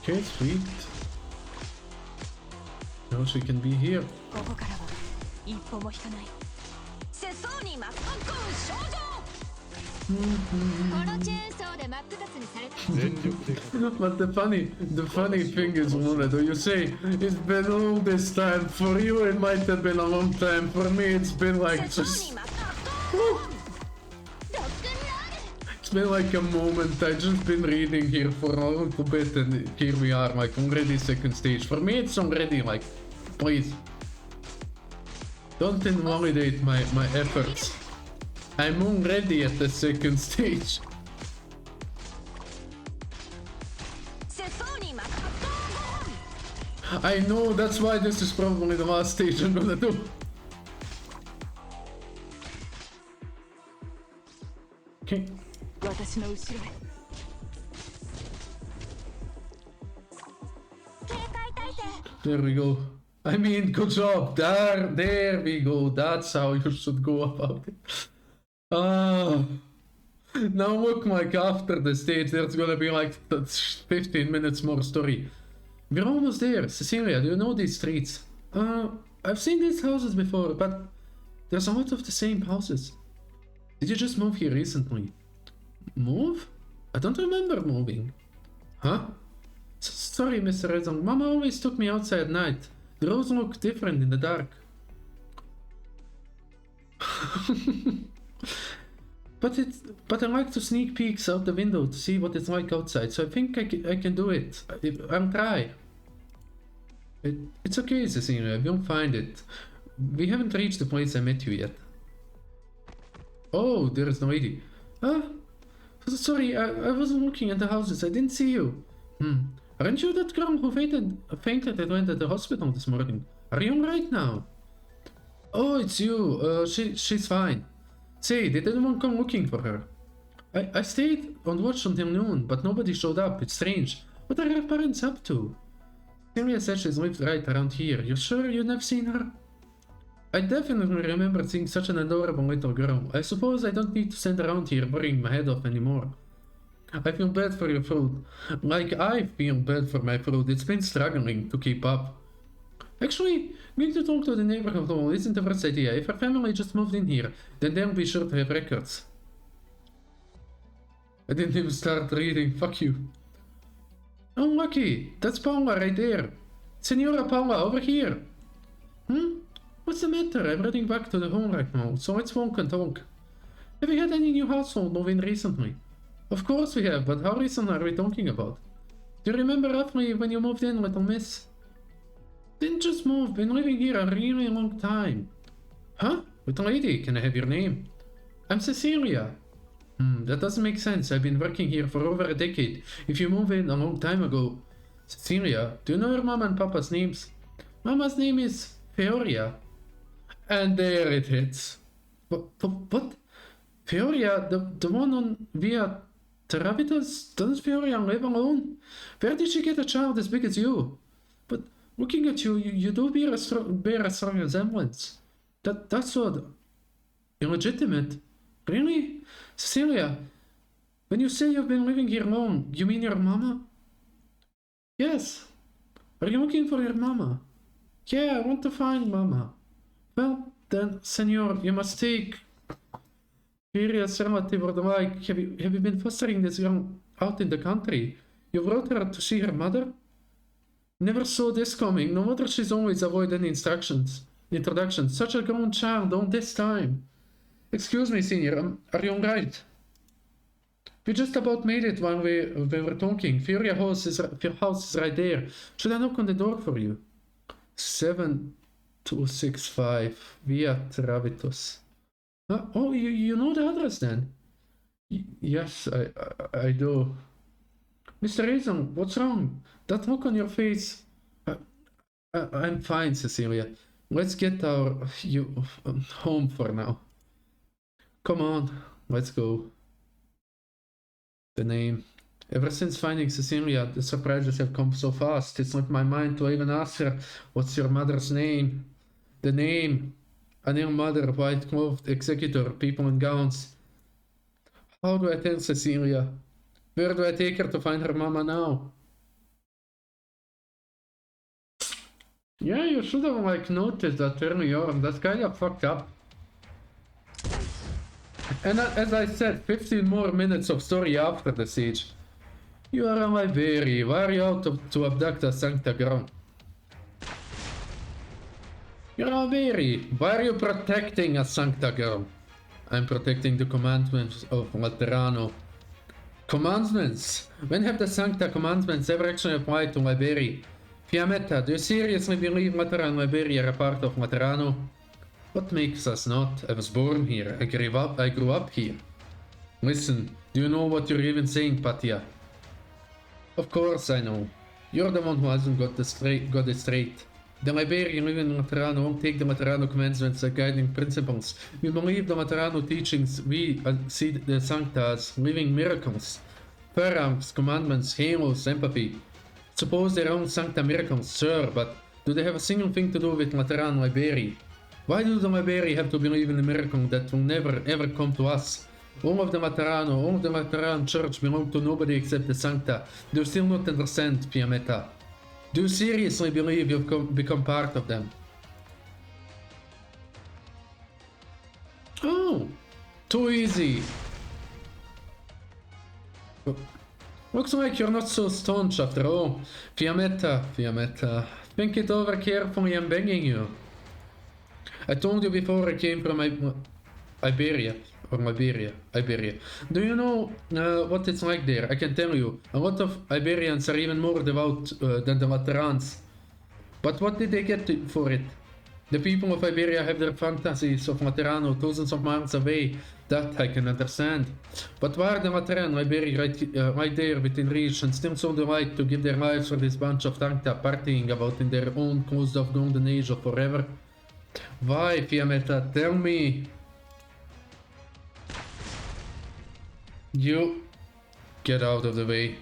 Okay, sweet. Now she can be here. But the funny thing is, Luna, though you say it's been all this time. For you, it might have been a long time. For me, it's been like just. It's been like a moment. I just been reading here for a little bit, and here we are, like already second stage. For me, it's already like, please, don't invalidate my efforts. I'm already at the second stage. I know, that's why this is probably the last stage I'm gonna do. Okay. There we go. I mean, good job. There we go. That's how you should go about it. Now look, like after the stage, there's gonna be like 15 minutes more story. We're almost there. Cecilia, do you know these streets? I've seen these houses before, but there's a lot of the same houses. Did you just move here recently? Move? I don't remember moving. Huh? Sorry, Mr. Redzong. Mama always took me outside at night. The roads look different in the dark. But I like to sneak peeks out the window to see what it's like outside, so I think I can do it. I'll try. It's okay, Cecilia, we'll find it. We haven't reached the place I met you yet. Oh, there's the lady. Sorry, I wasn't looking at the houses, I didn't see you. Aren't you that girl who fainted and went to the hospital this morning? Are you alright now? Oh, it's you. She's fine. Say, did anyone come looking for her? I stayed on watch until noon, but nobody showed up. It's strange. What are her parents up to? Celia said she's lived right around here. You sure you've never seen her? I definitely remember seeing such an adorable little girl. I suppose I don't need to stand around here worrying my head off anymore. I feel bad for your fruit. Like I feel bad for my fruit. It's been struggling to keep up. Actually, going to talk to the neighborhood hall isn't the first idea. If her family just moved in here, then they'll be sure to have records. I didn't even start reading. Fuck you. Oh, lucky. That's Paula right there. Senora Paula, over here. What's the matter? I'm heading back to the home right now, so let's walk and talk. Have you had any new household move in recently? Of course we have, but how recent are we talking about? Do you remember roughly when you moved in, little miss? Didn't just move, been living here a really long time. Huh? Little lady, can I have your name? I'm Cecilia. That doesn't make sense. I've been working here for over a decade. If you moved in a long time ago. Cecilia, do you know your mom and papa's names? Mama's name is Fioria. And there it hits. What? Fioria, the one on Via Terravitas? Doesn't Fioria live alone? Where did she get a child as big as you? But looking at you, you do bear a strong resemblance. That's so illegitimate. Really? Cecilia, when you say you've been living here long, you mean your mama? Yes. Are you looking for your mama? Yeah, I want to find mama. Well, then, senor, you must take serious relative or the like. Have you been fostering this girl out in the country? You brought her to see her mother? Never saw this coming. No wonder she's always avoiding introductions. Such a grown child, all this time. Excuse me, senior, are you alright? We just about made it when we were talking. Your house is right there. Should I knock on the door for you? 7265 Via Travitus. Oh, you know the address then? Yes, I do. Mr. Reason, what's wrong? That look on your face. I'm fine, Cecilia. Let's get you home for now. Come on, let's go. The name. Ever since finding Cecilia, the surprises have come so fast. It's not my mind to even ask her, what's your mother's name? The name. A new mother, white-clothed executor, people in gowns. How do I tell Cecilia? Where do I take her to find her mama now? Yeah, you should have noticed that early on. That's kind of fucked up. And as I said, 15 more minutes of story after the siege. You are a library. Why are you out to abduct a Sancta Ground? You're a library. Why are you protecting a Sancta Ground? I'm protecting the commandments of Laterano. Commandments? When have the Sancta commandments ever actually applied to Liberia? Fiammetta, do you seriously believe Laterano and Liberia are a part of Laterano? What makes us not? I was born here. I grew up here. Listen, do you know what you're even saying, Patia? Of course I know. You're the one who hasn't got it straight. The Liberian living in Laterano won't take the Laterano commandments as guiding principles. We believe the Laterano teachings. We see the Sancta as living miracles. Firearms, commandments, halos, empathy. Suppose their own Sancta miracles, sure, but do they have a single thing to do with Laterano Liberia? Why do the Liberia have to believe in a miracle that will never ever come to us? All of the Lateran Church belong to nobody except the Sancta. Do you still not understand, Fiammetta? Do you seriously believe you've become part of them? Oh, too easy. Looks like you're not so staunch after all. Fiammetta, think it over carefully, I'm begging you. I told you before I came from Iberia. Do you know what it's like there? I can tell you, a lot of Iberians are even more devout than the Laterans. But what did they get for it? The people of Iberia have their fantasies of Laterano thousands of miles away. That I can understand. But why are the Lateran Iberia right there within reach and still so delight to give their lives for this bunch of Sancta partying about in their own closed-off golden age of forever? Why, Fiammetta? Tell me. You get out of the way.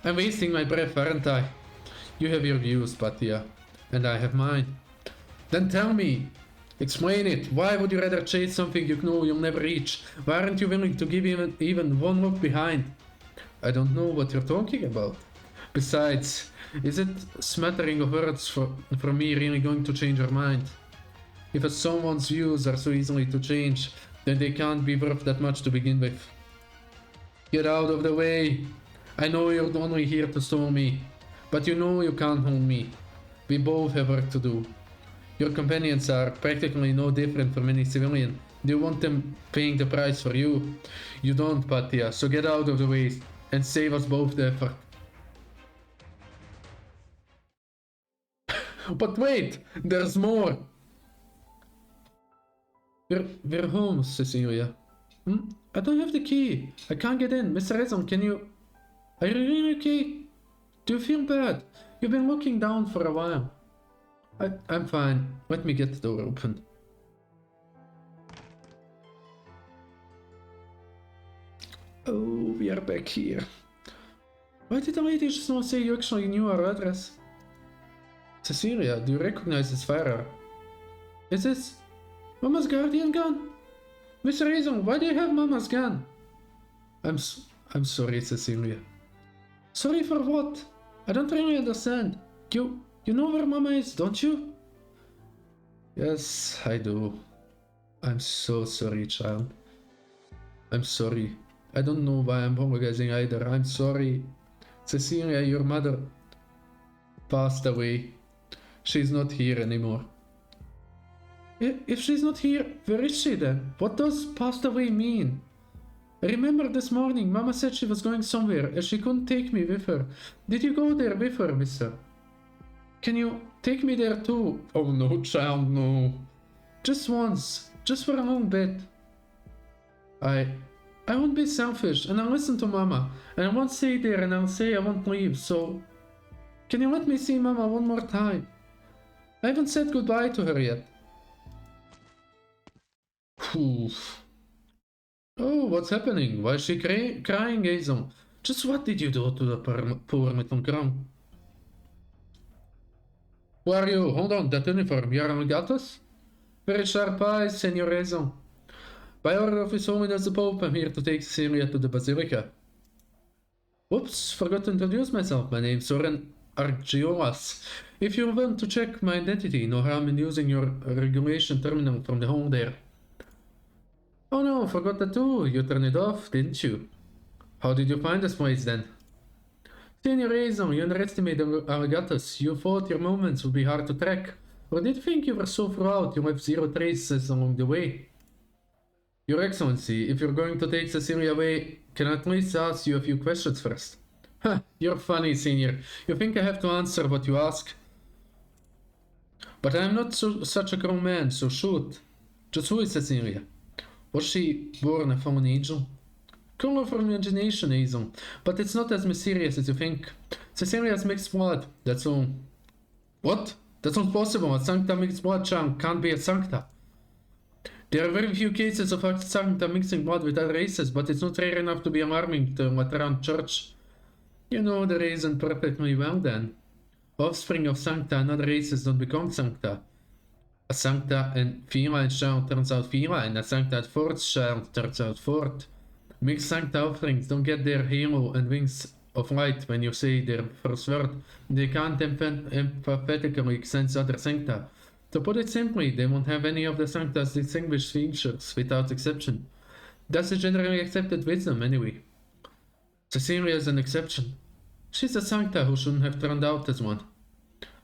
I'm wasting my breath, aren't I? You have your views, Patia, and I have mine. Then tell me. Explain it. Why would you rather chase something you know you'll never reach? Why aren't you willing to give even one look behind? I don't know what you're talking about. Besides, is it smattering of words from me really going to change your mind? If someone's views are so easily to change, then they can't be worth that much to begin with. Get out of the way. I know you're only here to stall me, but you know you can't hold me. We both have work to do. Your companions are practically no different from any civilian. Do you want them paying the price for you? You don't, Patia, so get out of the way and save us both the effort. But wait, there's more. We're home, Cecilia. I don't have the key. I can't get in. Mr. Edson, can you... Are you really okay? Do you feel bad? You've been looking down for a while. I'm fine. Let me get the door open. Oh, we are back here. Why did the lady just not say you actually knew our address? Cecilia, do you recognize this firearm? Is this Mama's guardian gun? Mr. Reason, why do you have Mama's gun? I'm sorry, Cecilia. Sorry for what? I don't really understand. You know where Mama is, don't you? Yes, I do. I'm so sorry, child. I'm sorry. I don't know why I'm apologizing either. I'm sorry. Cecilia, your mother passed away. She's not here anymore. If she's not here, where is she then? What does passed away mean? I remember this morning, Mama said she was going somewhere and she couldn't take me with her. Did you go there with her, mister? Can you take me there too? Oh no, child, no. Just once. Just for a little bit. I won't be selfish and I'll listen to Mama. And I won't stay there and I'll say I won't leave, so... Can you let me see Mama one more time? I haven't said goodbye to her yet. Phew. Oh, what's happening? Why is she crying, Hazel? Just what did you do to the poor little girl? Who are you? Hold on, that uniform. You're Alligatos? Very sharp eyes, Senor Hazel. By order of His Holiness the Pope, I'm here to take Cecilia to the Basilica. Whoops, forgot to introduce myself. My name's Soren Argiolas. If you want to check my identity, no harm in using your regulation terminal from the home there. Oh no, forgot that too. You turned it off, didn't you? How did you find this place then? Senor Hazel, you underestimated Alligatos. You thought your movements would be hard to track. Or did you think you were so far out you left zero traces along the way? Your Excellency, if you're going to take Cecilia away, can I at least ask you a few questions first? Huh, you're funny, Senior. You think I have to answer what you ask? But I'm not such a grown man, so shoot. Just who is Cecilia? Was she born a fallen angel? Call her from imagination, Hazel. But it's not as mysterious as you think. Cecilia's mixed blood, that's all. What? That's not possible. A Sancta mixed blood charm can't be a Sancta. There are very few cases of a Sancta mixing blood with other races, but it's not rare enough to be alarming to Lateran Church. You know the reason perfectly well then. Offspring of Sancta and other races don't become Sancta. A Sancta and feline child turns out feline, a Sancta and fourth child turns out fourth. Mixed Sancta offerings don't get their halo and wings of light when you say their first word. They can't emphatically sense other Sancta. To put it simply, they won't have any of the Sancta's distinguished features without exception. That's the generally accepted wisdom anyway. Cecilia is an exception. She's a Sancta who shouldn't have turned out as one.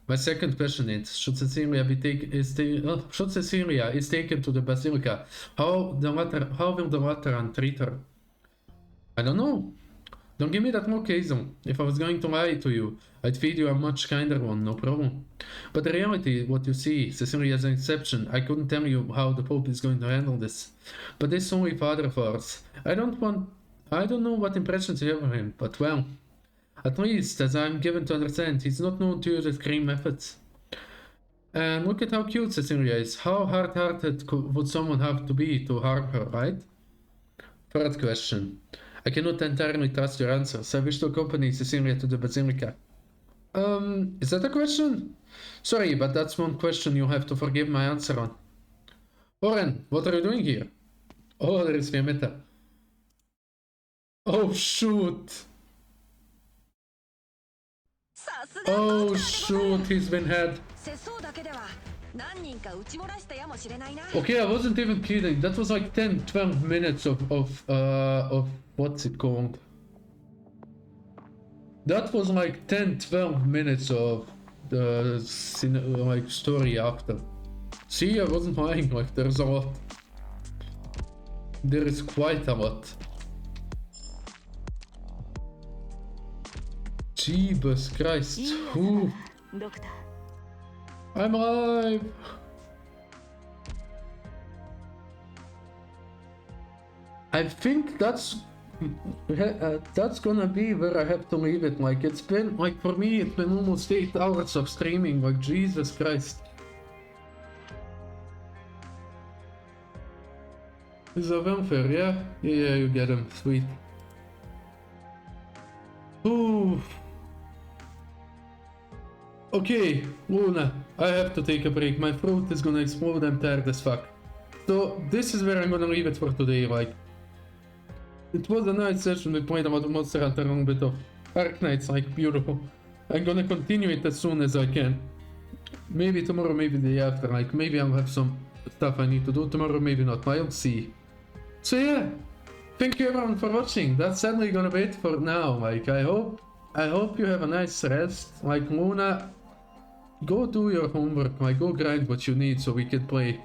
My second question is, should Cecilia is taken to the Basilica, how will the Lateran treat her? I don't know. Don't give me that look, Hazel. If I was going to lie to you, I'd feed you a much kinder one, no problem. But the reality is what you see. Cecilia is an exception. I couldn't tell you how the Pope is going to handle this. But this Holy Father of ours, I don't know what impressions you have of him, but well, at least, as I'm given to understand, he's not known to use extreme methods. And look at how cute Cecilia is. How hard-hearted would someone have to be to harm her, right? Third question. I cannot entirely trust your answers. I wish to accompany Cecilia to the Basilica. Is that a question? Sorry, but that's one question you'll have to forgive my answer on. Oren, what are you doing here? Oh, there is Fiametta. Oh, shoot. Oh, shoot, he's been had. Okay, I wasn't even kidding. That was like 10-12 minutes of what's it called? That was like 10-12 minutes of the like story after. See, I wasn't lying, like there's a lot. There is quite a lot. Jesus Christ. Ooh. I'm alive. I think that's gonna be where I have to leave it. Like, it's been, like, for me, it's been almost 8 hours of streaming. Like, Jesus Christ. Is that unfair? Yeah? Yeah, you get him. Sweet. Ooh. Okay, Luna, I have to take a break. My throat is gonna explode. I'm tired as fuck. So, this is where I'm gonna leave it for today. Like, it was a nice session. We played a lot of Monster Hunter, a little bit of Ark Knights, like, beautiful. I'm gonna continue it as soon as I can. Maybe tomorrow, maybe the day after. Like, maybe I'll have some stuff I need to do tomorrow, maybe not. I'll see. So yeah, thank you everyone for watching. That's sadly gonna be it for now. Like, I hope you have a nice rest. Like, Luna, go do your homework. Like, go grind what you need so we can play.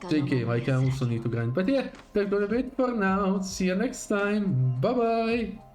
JK, like I also need to grind. But yeah, that's gonna be it for now. See you next time. Bye bye.